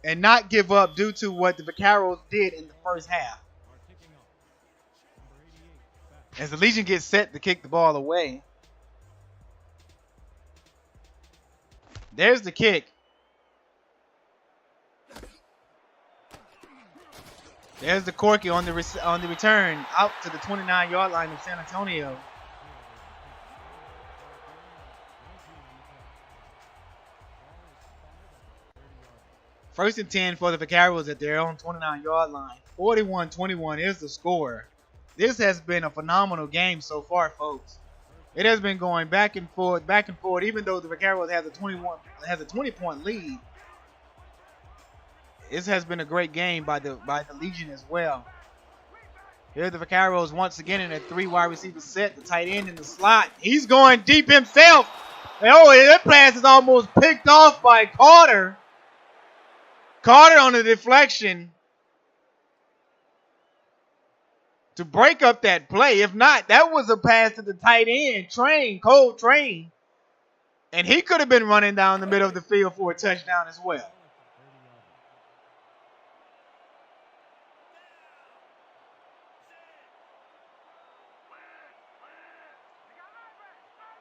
and not give up due to what the Vaqueros did in the first half. As the Legion gets set to kick the ball away. There's the kick. There's the Corky on the return out to the 29-yard line of San Antonio. First and 10 for the Vaqueros at their own 29-yard line. 41-21 is the score. This has been a phenomenal game so far, folks. It has been going back and forth, even though the Vaqueros has a 20-point lead. This has been a great game by the Legion as well. Here the Vaqueros once again in a 3-wide receiver set. The tight end in the slot. He's going deep himself. Oh, that pass is almost picked off by Carter. Carter on the deflection to break up that play. If not, that was a pass to the tight end, Cole Train. And he could have been running down the middle of the field for a touchdown as well.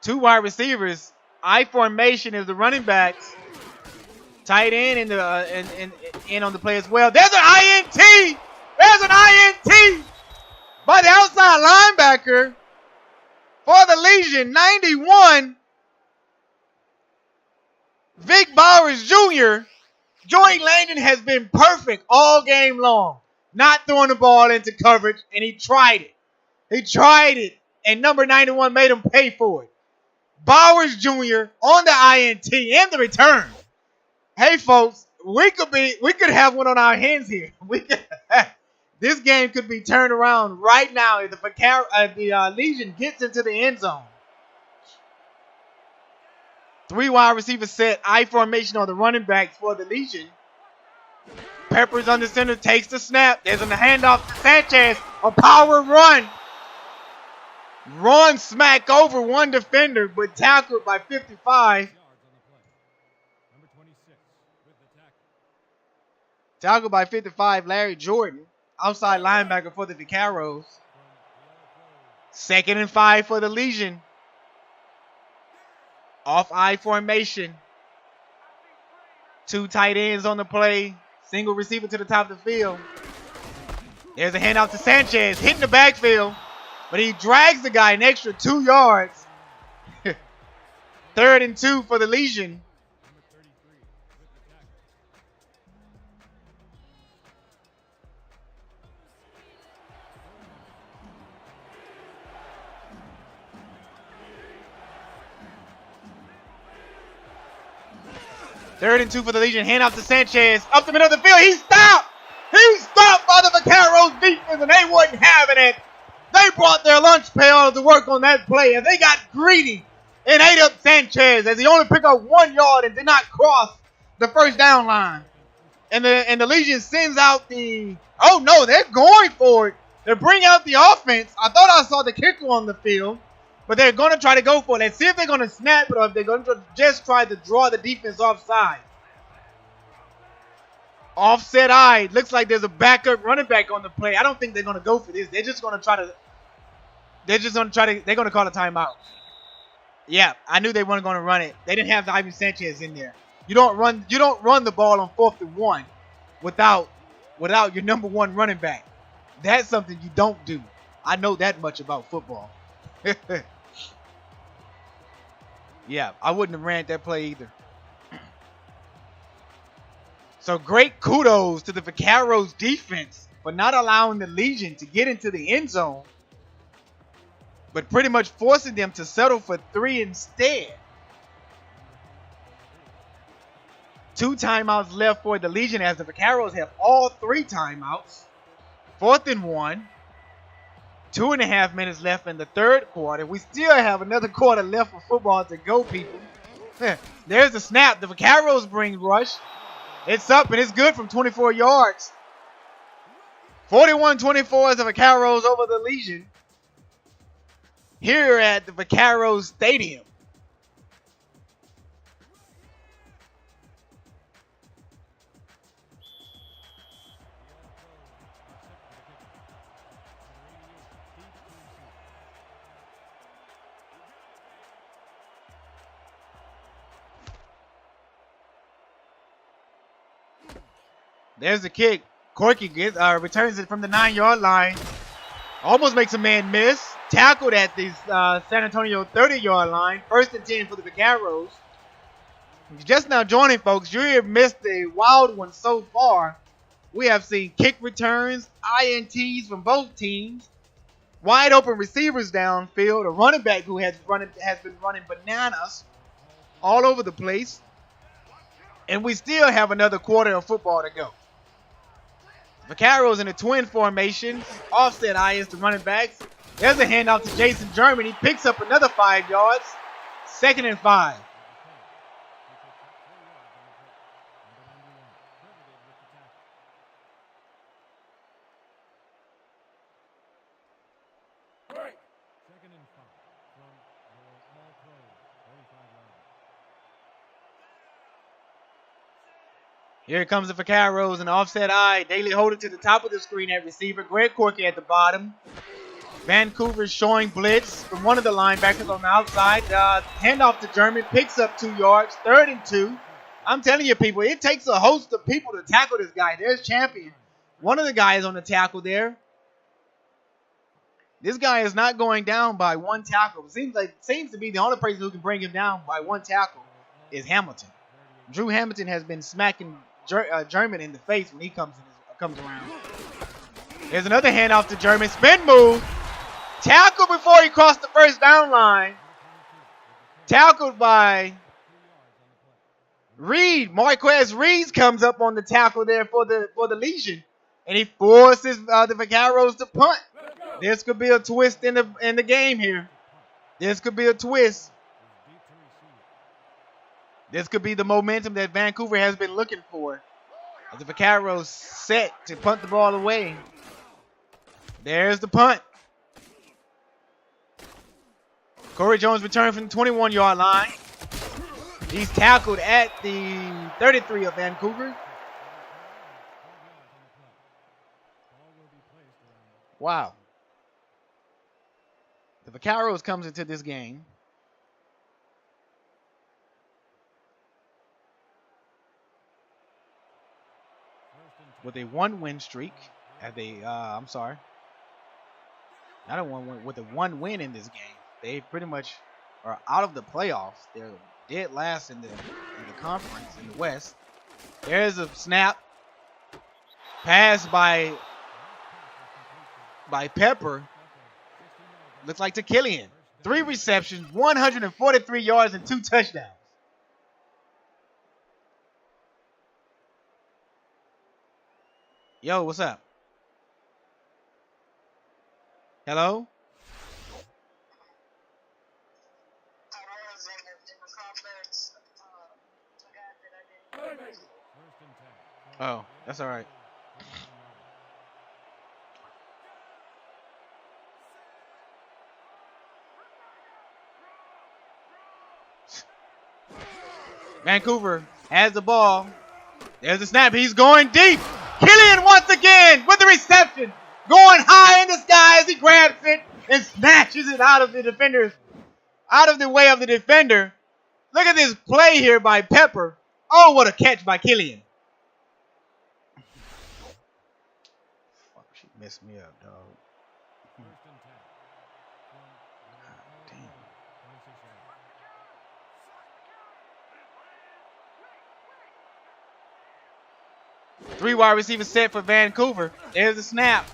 Two wide receivers. I formation is the running backs. Tight end in on the play as well. There's an INT. There's an INT by the outside linebacker for the Legion. 91. Vic Bowers Jr. Joey Langdon has been perfect all game long. Not throwing the ball into coverage, and he tried it. He tried it, and number 91 made him pay for it. Bowers Jr. on the INT and the return. Hey, folks, we could have one on our hands here. This game could be turned around right now if the Legion gets into the end zone. 3-wide receiver set, I formation on the running backs for the Legion. Peppers under center, takes the snap. There's a handoff to Sanchez. A power run. Run smack over one defender, but tackled by 55. Tackled by 55, Larry Jordan, outside linebacker for the Vaqueros. 2nd and 5 for the Legion. Off I formation. 2 tight ends on the play. Single receiver to the top of the field. There's a handoff to Sanchez, hitting the backfield, but he drags the guy an extra 2 yards. 3rd and 2 for the Legion. Third and 2 for the Legion. Hand off to Sanchez. Up the middle of the field. He's stopped. He's stopped by the Vaqueros defense, and they wasn't having it. They brought their lunch pail to work on that play, and they got greedy and ate up Sanchez as he only picked up 1 yard and did not cross the first down line. And the Legion sends out the, oh no, they're going for it. They bring out the offense. I thought I saw the kicker on the field. But they're going to try to go for it. Let's see if they're going to snap it or if they're going to just try to draw the defense offside. Offset eye. Looks like there's a backup running back on the play. I don't think they're going to go for this. They're just going to try to. They're going to call a timeout. Yeah, I knew they weren't going to run it. They didn't have Ivan Sanchez in there. You don't run the ball on 4th and 1 without your number 1 running back. That's something you don't do. I know that much about football. Yeah, I wouldn't have ran that play either. So great kudos to the Vaqueros defense for but not allowing the Legion to get into the end zone, but pretty much forcing them to settle for 3 instead. 2 timeouts left for the Legion as the Vaqueros have all 3 timeouts. 4th and 1. 2.5 minutes left in the third quarter. We still have another quarter left for football to go, people. There's the snap. The Vaqueros bring rush. It's up and it's good from 24 yards. 41-24 as the Vaqueros over the Legion here at the Vaqueros Stadium. There's the kick. Corky returns it from the 9-yard line. Almost makes a man miss. Tackled at the San Antonio 30-yard line. 1st and 10 for the Vaqueros. Just now joining, folks, you have missed a wild one so far. We have seen kick returns, INTs from both teams, wide open receivers downfield, a running back who has been running bananas all over the place, and we still have another quarter of football to go. Vaqueros in a twin formation. Offset I is the running backs. There's a handoff to Jason German. He picks up another 5 yards. 2nd and 5. Here comes the Vaqueros, an offset I. Daly hold it to the top of the screen at receiver. Greg Corky at the bottom. Vancouver showing blitz from one of the linebackers on the outside. Handoff to German. Picks up 2 yards. 3rd and 2. I'm telling you, people, it takes a host of people to tackle this guy. There's Champion. One of the guys on the tackle there. This guy is not going down by 1 tackle. It seems to be the only person who can bring him down by 1 tackle is Hamilton. Drew Hamilton has been smacking German in the face when he comes around. There's another handoff to German. Spin move. Tackle before he crossed the first down line. Tackled by Reed. Marquez Reed comes up on the tackle there for the Legion. And he forces the Vaqueros to punt. This could be a twist in the game here. This could be a twist. This could be the momentum that Vancouver has been looking for. As the Vaqueros set to punt the ball away. There's the punt. Corey Jones returned from the 21-yard line. He's tackled at the 33 of Vancouver. Wow. The Vaqueros comes into this game with a 1-win streak. With a 1 win in this game. They pretty much are out of the playoffs. They're dead last in the conference in the West. There's a snap. Pass by Pepper. Looks like to Killian. 3 receptions, 143 yards, and 2 touchdowns. Yo, what's up? Hello? Oh, that's all right. Vancouver has the ball. There's the snap. He's going deep. Killian once again with the reception. Going high in the sky as he grabs it and snatches it out of the defenders. Out of the way of the defender. Look at this play here by Pepper. Oh, what a catch by Killian. Fuck, she messed me up, dog. Damn. Three wide receiver set for Vancouver. There's the snap.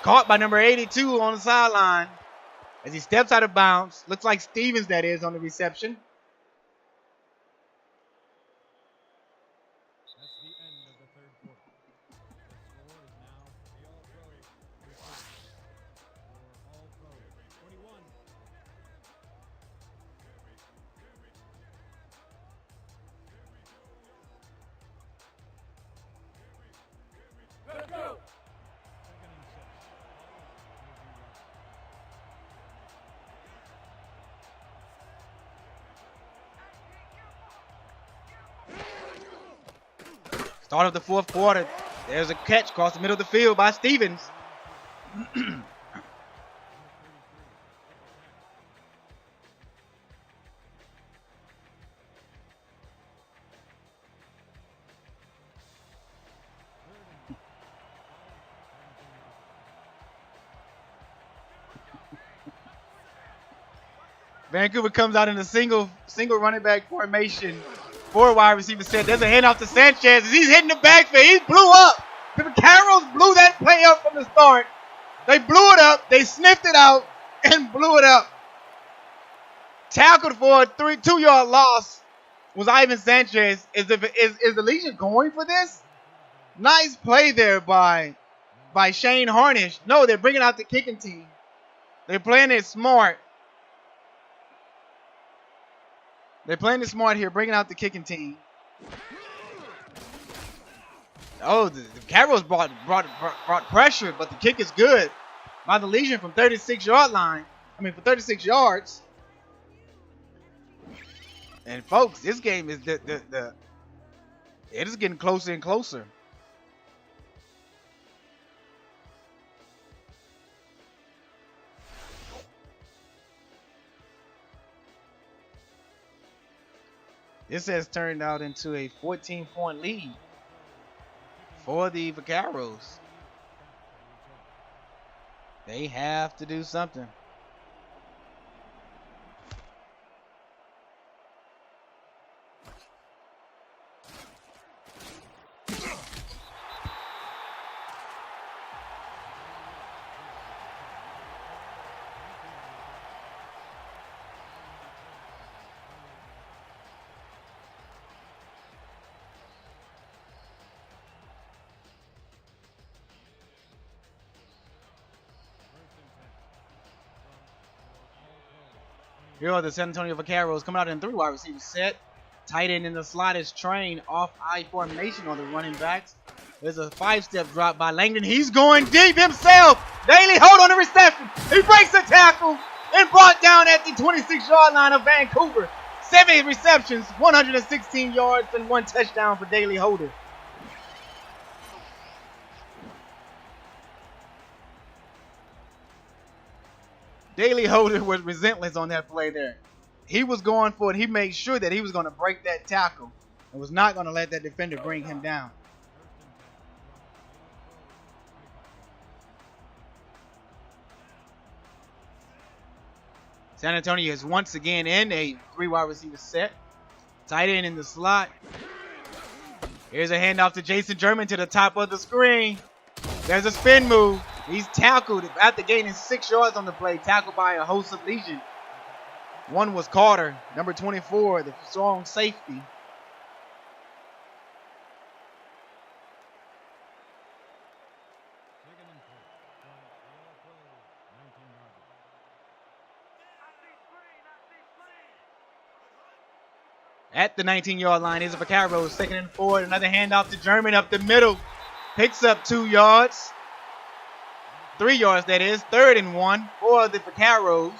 Caught by number 82 on the sideline as he steps out of bounds. Looks like Stevens, that is, on the reception. That's the end of the third quarter. The score is now the All-Pro 21. Let's go! Second and 6. Start of the fourth quarter. There's a catch across the middle of the field by Stevens. Vancouver comes out in a single running back formation. Four wide receiver set. There's a handoff to Sanchez as he's hitting the backfield. He blew up. The Vaqueros blew that play up from the start. They blew it up. They sniffed it out and blew it up. Tackled for a 2-yard loss was Ivan Sanchez. Is the Legion going for this? Nice play there by Shane Harnish. No, they're bringing out the kicking team. They're playing it smart. They're playing it smart here, bringing out the kicking team. Oh, the Vaqueros brought pressure, but the kick is good by the Legion from 36-yard line. I mean, for 36 yards. And folks, this game is it is getting closer and closer. This has turned out into a 14-point lead for the Vaqueros. They have to do something. Here are the San Antonio Vaqueros coming out in 3 wide receiver set. Tight end in the slot is Train off I formation on the running backs. There's a 5-step drop by Langdon. He's going deep himself. Daly hold on the reception. He breaks the tackle and brought down at the 26-yard line of Vancouver. 7 receptions, 116 yards, and 1 touchdown for Daly Holder. Daly Holder was relentless on that play there. He was going for it. He made sure that he was going to break that tackle and was not going to let that defender bring him down. San Antonio is once again in a 3 wide receiver set. Tight end in the slot. Here's a handoff to Jason German to the top of the screen. There's a spin move. He's tackled after gaining 6 yards on the play, tackled by a host of Legion. One was Carter, number 24, the strong safety. At the 19-yard line is a Vaqueros, 2nd and 4. Another handoff to German up the middle. Picks up 2 yards. 3 yards, that is. 3rd and 1 for the Vaqueros.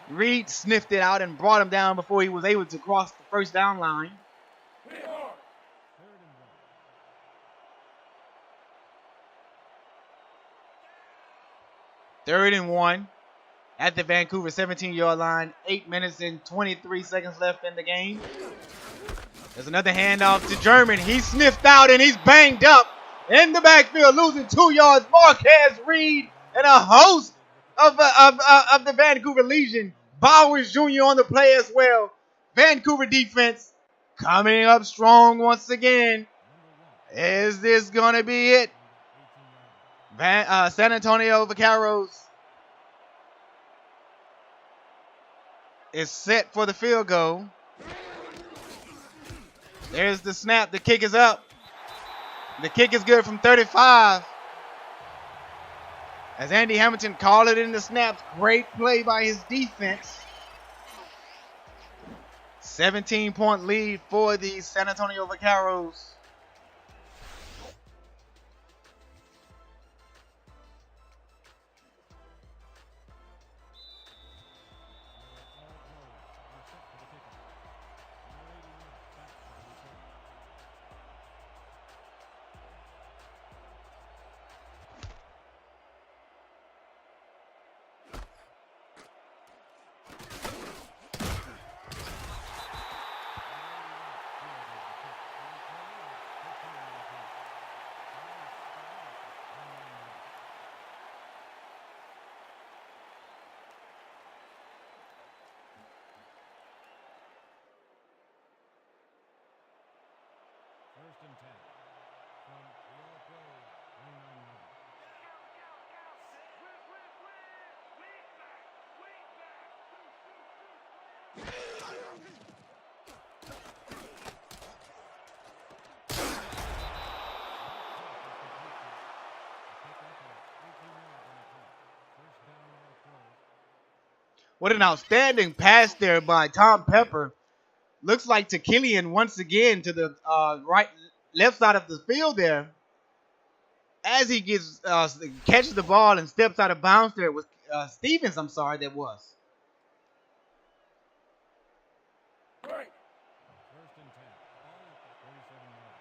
Reed sniffed it out and brought him down before he was able to cross the first down line. 3rd and 1 at the Vancouver 17-yard line. 8 minutes and 23 seconds left in the game. There's another handoff to German. He's sniffed out and he's banged up in the backfield, losing 2 yards. Marquez Reed and a host of the Vancouver Legion. Bowers Jr. on the play as well. Vancouver defense coming up strong once again. Is this going to be it? San Antonio Vaqueros is set for the field goal. There's the snap. The kick is up. The kick is good from 35. As Andy Hamilton called it in the snaps. Great play by his defense. 17-point lead for the San Antonio Vaqueros. First and 10 from the All-Pro 29-yard. What an outstanding pass there by Tom Pepper. Looks like to Killian once again to the left side of the field there. As he catches the ball and steps out of bounds there. It was Stevens, I'm sorry, that was. First and 10. Ball at the 47-yard.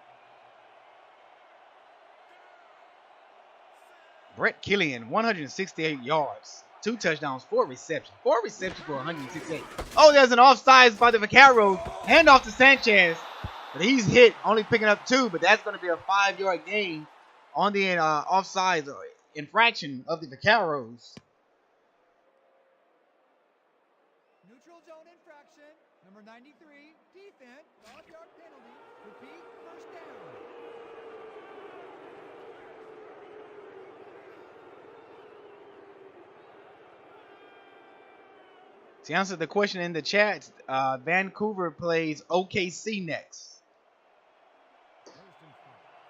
Brett Killian, 168 yards. 2 touchdowns, 4 receptions. 4 receptions for 168. Oh, there's an offsides by the Vaqueros. Hand off to Sanchez. But he's hit, only picking up 2. But that's going to be a 5-yard gain on the offsides infraction of the Vaqueros. Neutral zone infraction. Number 93, defense, 5-yard penalty. Repeat, first down. To answer the question in the chat, Vancouver plays OKC next. First and 5 from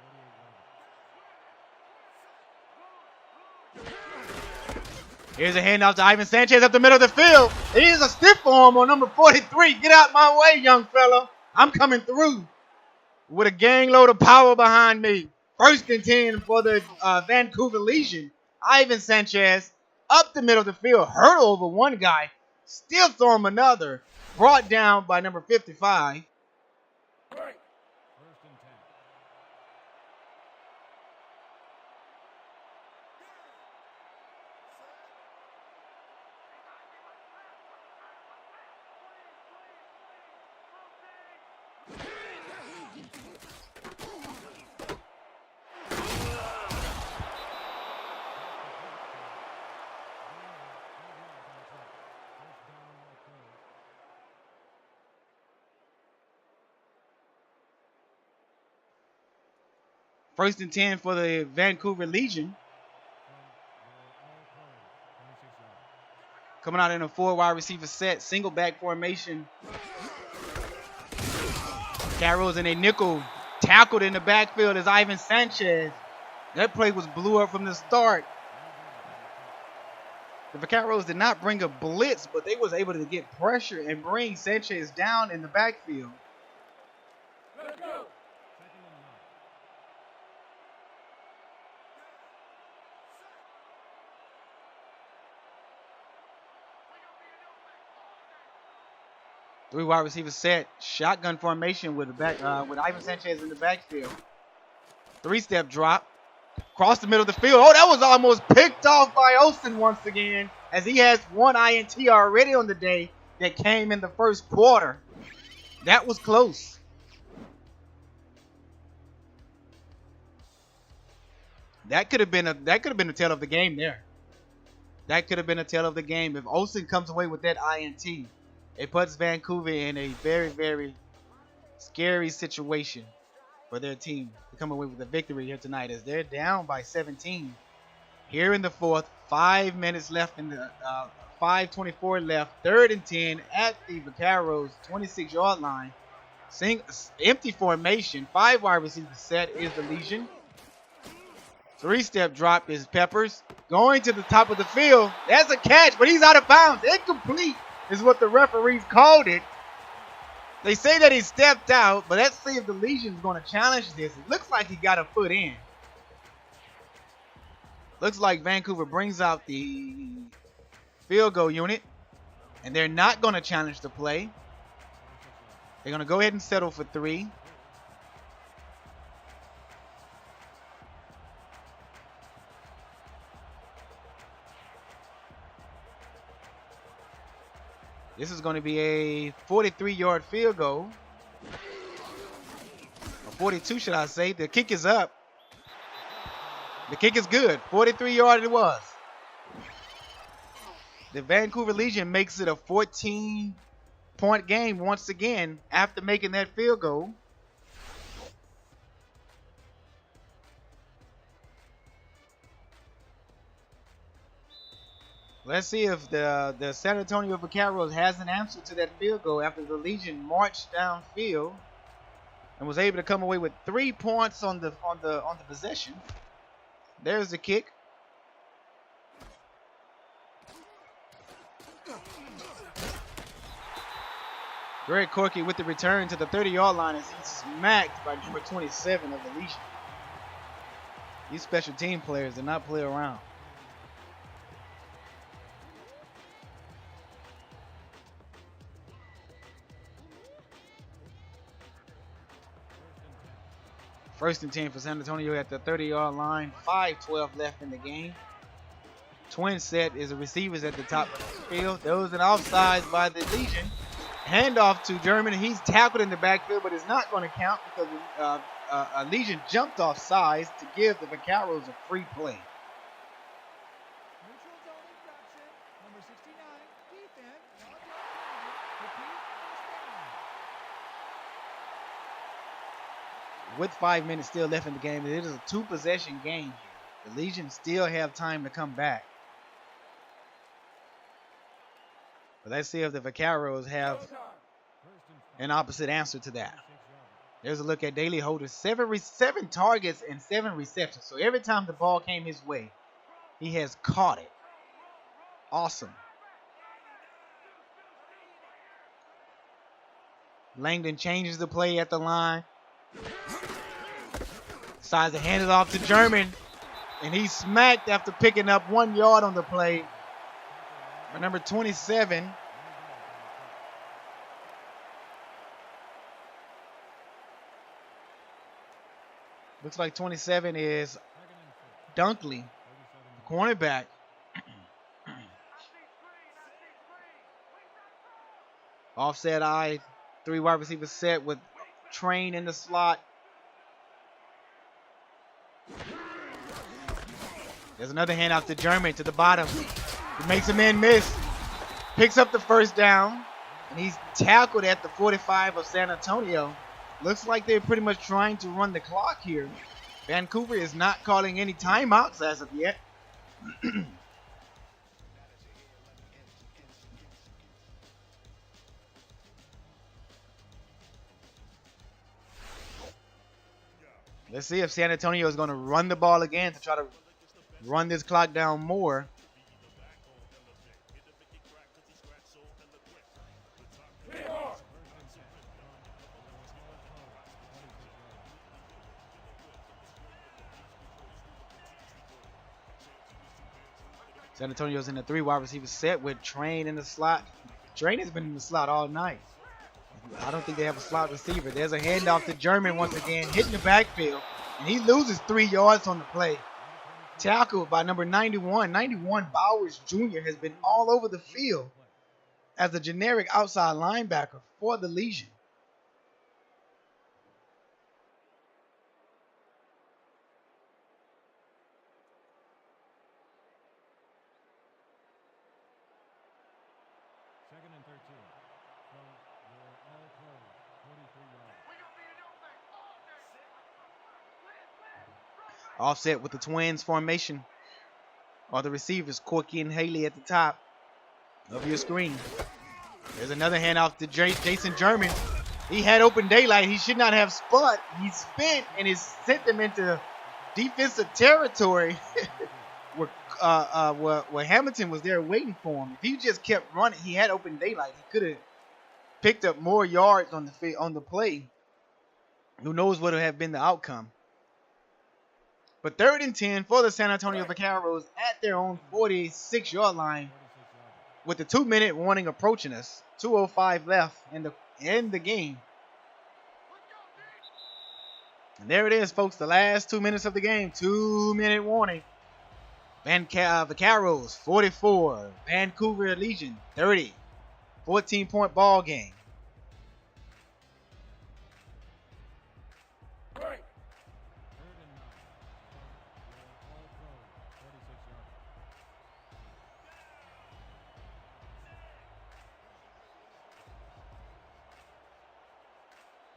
the All-Pro 48-yard. Here's a handoff to Ivan Sanchez up the middle of the field. It is a stiff arm on number 43. Get out my way, young fella. I'm coming through with a gang load of power behind me. First and 10 for the Vancouver Legion. Ivan Sanchez up the middle of the field. Hurdle over one guy. Still throw him another. Brought down by number 55. First and 10. First and 10 for the Vancouver Legion. Coming out in a 4 wide receiver set. Single back formation. Carroll's in a nickel. Tackled in the backfield is Ivan Sanchez. That play was blew up from the start. The Vaqueros did not bring a blitz, but they was able to get pressure and bring Sanchez down in the backfield. Let's go. Three wide receiver set, shotgun formation with with Ivan Sanchez in the backfield. 3-step drop, across the middle of the field. Oh, that was almost picked off by Olsen once again, as he has 1 INT already on the day that came in the first quarter. That was close. That could have been a tale of the game there. That could have been a tale of the game if Olsen comes away with that INT. It puts Vancouver in a very, very scary situation for their team to come away with a victory here tonight, as they're down by 17 here in the fourth. 5 minutes left in the 5:24 left. 3rd and 10 at the Vaqueros 26-yard line. Empty formation. 5 wide receiver set is the Legion. 3-step drop is Peppers. Going to the top of the field. That's a catch, but he's out of bounds. Incomplete is what the referees called it. They say that he stepped out, but let's see if the Legion's going to challenge this. It looks like he got a foot in. Looks like Vancouver brings out the field goal unit, and they're not going to challenge the play. They're going to go ahead and settle for 3. This is going to be a 43-yard field goal. Or 42, should I say. The kick is up. The kick is good. 43-yard it was. The Vancouver Legion makes it a 14-point game once again after making that field goal. Let's see if the San Antonio Vaqueros has an answer to that field goal after the Legion marched downfield and was able to come away with 3 points on the possession. There's the kick. Greg Corky with the return to the 30-yard line as he's smacked by number 27 of the Legion. These special team players do not play around. First and 10 for San Antonio at the 30-yard line. 5:12 left in the game. Twin set is the receivers at the top of the field. There was an offside by the Legion. Handoff to German. He's tackled in the backfield, but it's not going to count because Legion jumped off sides to give the Vaqueros a free play. Neutral zone infraction. Number 69, defense. With 5 minutes still left in the game, it is a 2-possession game here. The Legion still have time to come back. But let's see if the Vaqueros have an opposite answer to that. There's a look at Daly Holder. 7 targets and 7 receptions. So every time the ball came his way, he has caught it. Awesome. Langdon changes the play at the line. Decides to hand it off to German. And he's smacked after picking up 1 yard on the play. For number 27. Looks like 27 is Dunkley, the cornerback. Offset eye, 3 wide receivers set with Train in the slot. There's another handoff to German to the bottom. He makes a man miss. Picks up the first down. And he's tackled at the 45 of San Antonio. Looks like they're pretty much trying to run the clock here. Vancouver is not calling any timeouts as of yet. Let's see if San Antonio is going to run the ball again to try to run this clock down more. San Antonio's in the 3 wide receiver set with Train in the slot. Train has been in the slot all night. I don't think they have a slot receiver. There's a handoff to German once again, hitting the backfield. And he loses 3 yards on the play. Tackled by number 91. 91 Bowers Jr. has been all over the field as a generic outside linebacker for the Legion. Second and 13. Offset with the Twins formation. Are the receivers, Corky and Haley at the top of your screen. There's another handoff to Jason German. He had open daylight. He should not have spun. He spin and it sent them into defensive territory where Hamilton was there waiting for him. If he just kept running, he had open daylight. He could have picked up more yards on the play. Who knows what would have been the outcome? But 3rd and 10 for the San Antonio Vaqueros at their own 46-yard line with the 2-minute warning approaching us. 2:05 left in the game. And there it is, folks. The last 2 minutes of the game. 2-minute warning. Vaqueros 44. Vancouver Legion 30. 14-point ball game.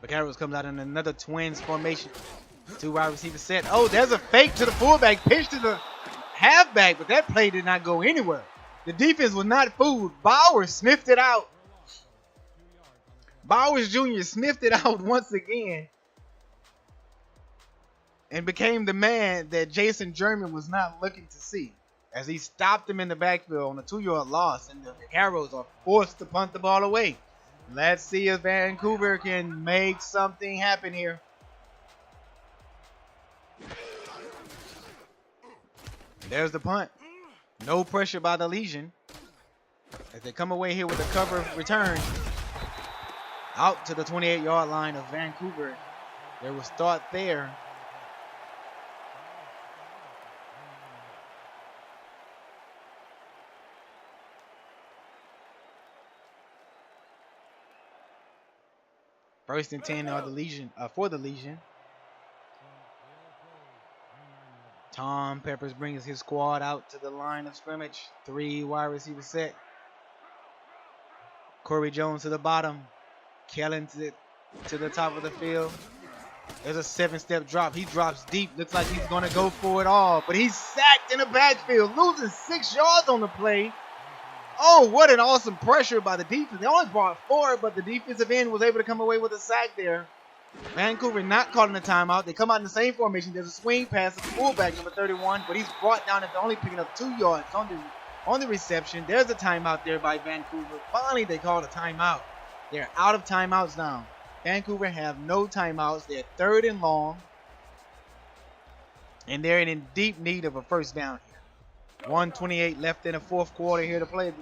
Vaqueros comes out in another Twins formation. 2 wide receiver set. Oh, there's a fake to the fullback. Pitch to the halfback, but that play did not go anywhere. The defense was not fooled. Bowers sniffed it out. Bowers Jr. sniffed it out once again and became the man that Jason German was not looking to see as he stopped him in the backfield on a 2-yard loss, and the Vaqueros are forced to punt the ball away. Let's see if Vancouver can make something happen here. There's the punt. No pressure by the Legion as they come away here with a cover return out to the 28-yard line of Vancouver. There was thought there. First and 10 are the Legion, for the Legion. Tom Peppers brings his squad out to the line of scrimmage. 3 wide receiver set. Corey Jones to the bottom. Kellen to the top of the field. There's a 7-step drop. He drops deep. Looks like he's going to go for it all. But he's sacked in the backfield, losing 6 yards on the play. Oh, what an awesome pressure by the defense. They only brought 4, but the defensive end was able to come away with a sack there. Vancouver not calling the timeout. They come out in the same formation. There's a swing pass to the fullback, number 31, but he's brought down after only picking up 2 yards on the reception. There's a timeout there by Vancouver. Finally, they called a timeout. They're out of timeouts now. Vancouver have no timeouts. They're 3rd and long, and they're in deep need of a first down here. 1:28 left in the 4th quarter here to play.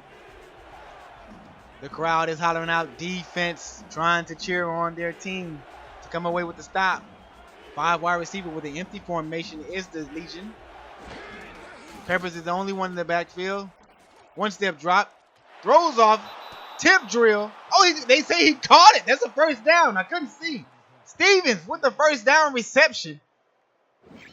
The crowd is hollering out defense, trying to cheer on their team to come away with the stop. 5 wide receiver with an empty formation is the Legion. Peppers is the only one in the backfield. 1-step drop, throws off, tip drill. Oh, they say he caught it. That's a first down. I couldn't see. Stevens with the first down reception.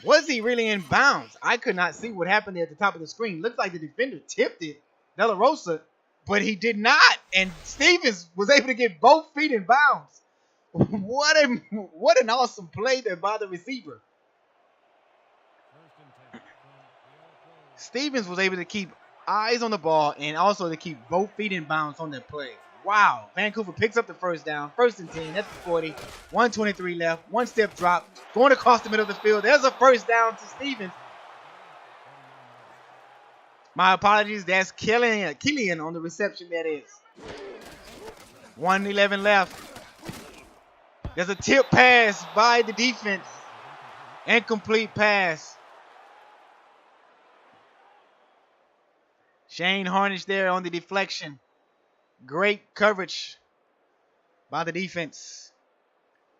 Was he really in bounds? I could not see what happened there at the top of the screen. Looks like the defender tipped it, De La Rosa, but he did not. And Stevens was able to get both feet in bounds. What an awesome play there by the receiver. Stevens was able to keep eyes on the ball and also to keep both feet in bounds on that play. Wow. Vancouver picks up the first down. 1st and 10. That's the 40. 1:23 left. 1-step drop. Going across the middle of the field. There's a first down to Stevens. My apologies. That's Killian on the reception, that is. 1:11 left. There's a tip pass by the defense. Incomplete pass. Shane Harnish there on the deflection. Great coverage by the defense.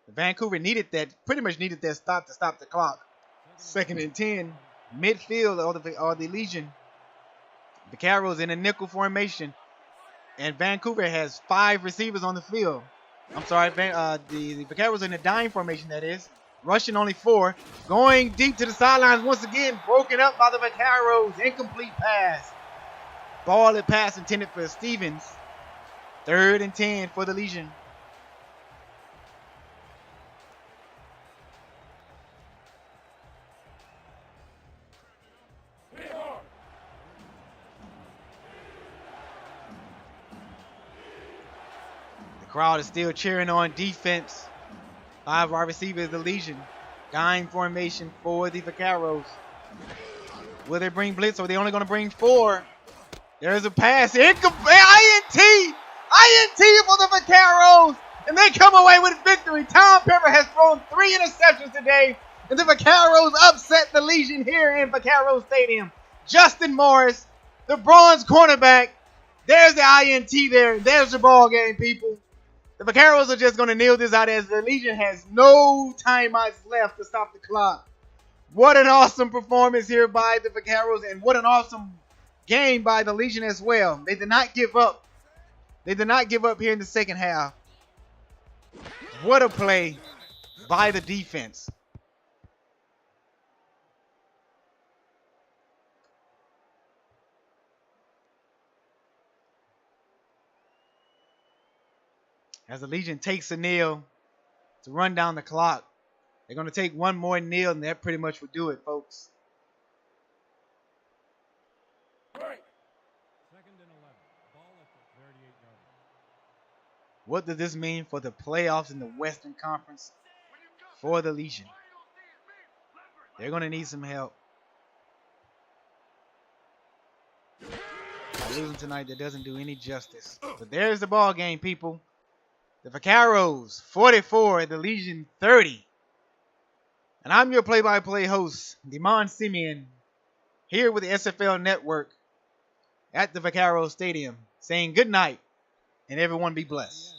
Vancouver needed that, pretty much needed that stop to stop the clock. 2nd and 10. Midfield or the Legion. Vaqueros in a nickel formation. And Vancouver has 5 receivers on the field. I'm sorry, the Vaqueros in a dime formation, that is. Rushing only 4. Going deep to the sidelines once again. Broken up by the Vaqueros. Incomplete pass. Ball and pass intended for Stevens. 3rd and 10 for the Legion. Crowd is still cheering on defense. 5 wide receivers, the Legion. Dime formation for the Vaqueros. Will they bring blitz or are they only going to bring 4? There's a pass. INT! INT for the Vaqueros! And they come away with victory. Tom Pepper has thrown 3 interceptions today. And the Vaqueros upset the Legion here in Vaquero Stadium. Justin Morris, the bronze cornerback. There's the INT there. There's the ball game, people. The Vaqueros are just going to kneel this out as the Legion has no timeouts left to stop the clock. What an awesome performance here by the Vaqueros, and what an awesome game by the Legion as well. They did not give up. They did not give up here in the second half. What a play by the defense. As the Legion takes a kneel to run down the clock. They're going to take one more kneel, and that pretty much will do it, folks. 2nd and 11. Ball at the 38-yard line. What does this mean for the playoffs in the Western Conference for the Legion? They're going to need some help. By losing tonight, that doesn't do any justice. But there's the ball game, people. The Vaqueros 44, the Legion 30. And I'm your play-by-play host, Demond Simien, here with the SFL Network at the Vaquero Stadium, saying good night and everyone be blessed.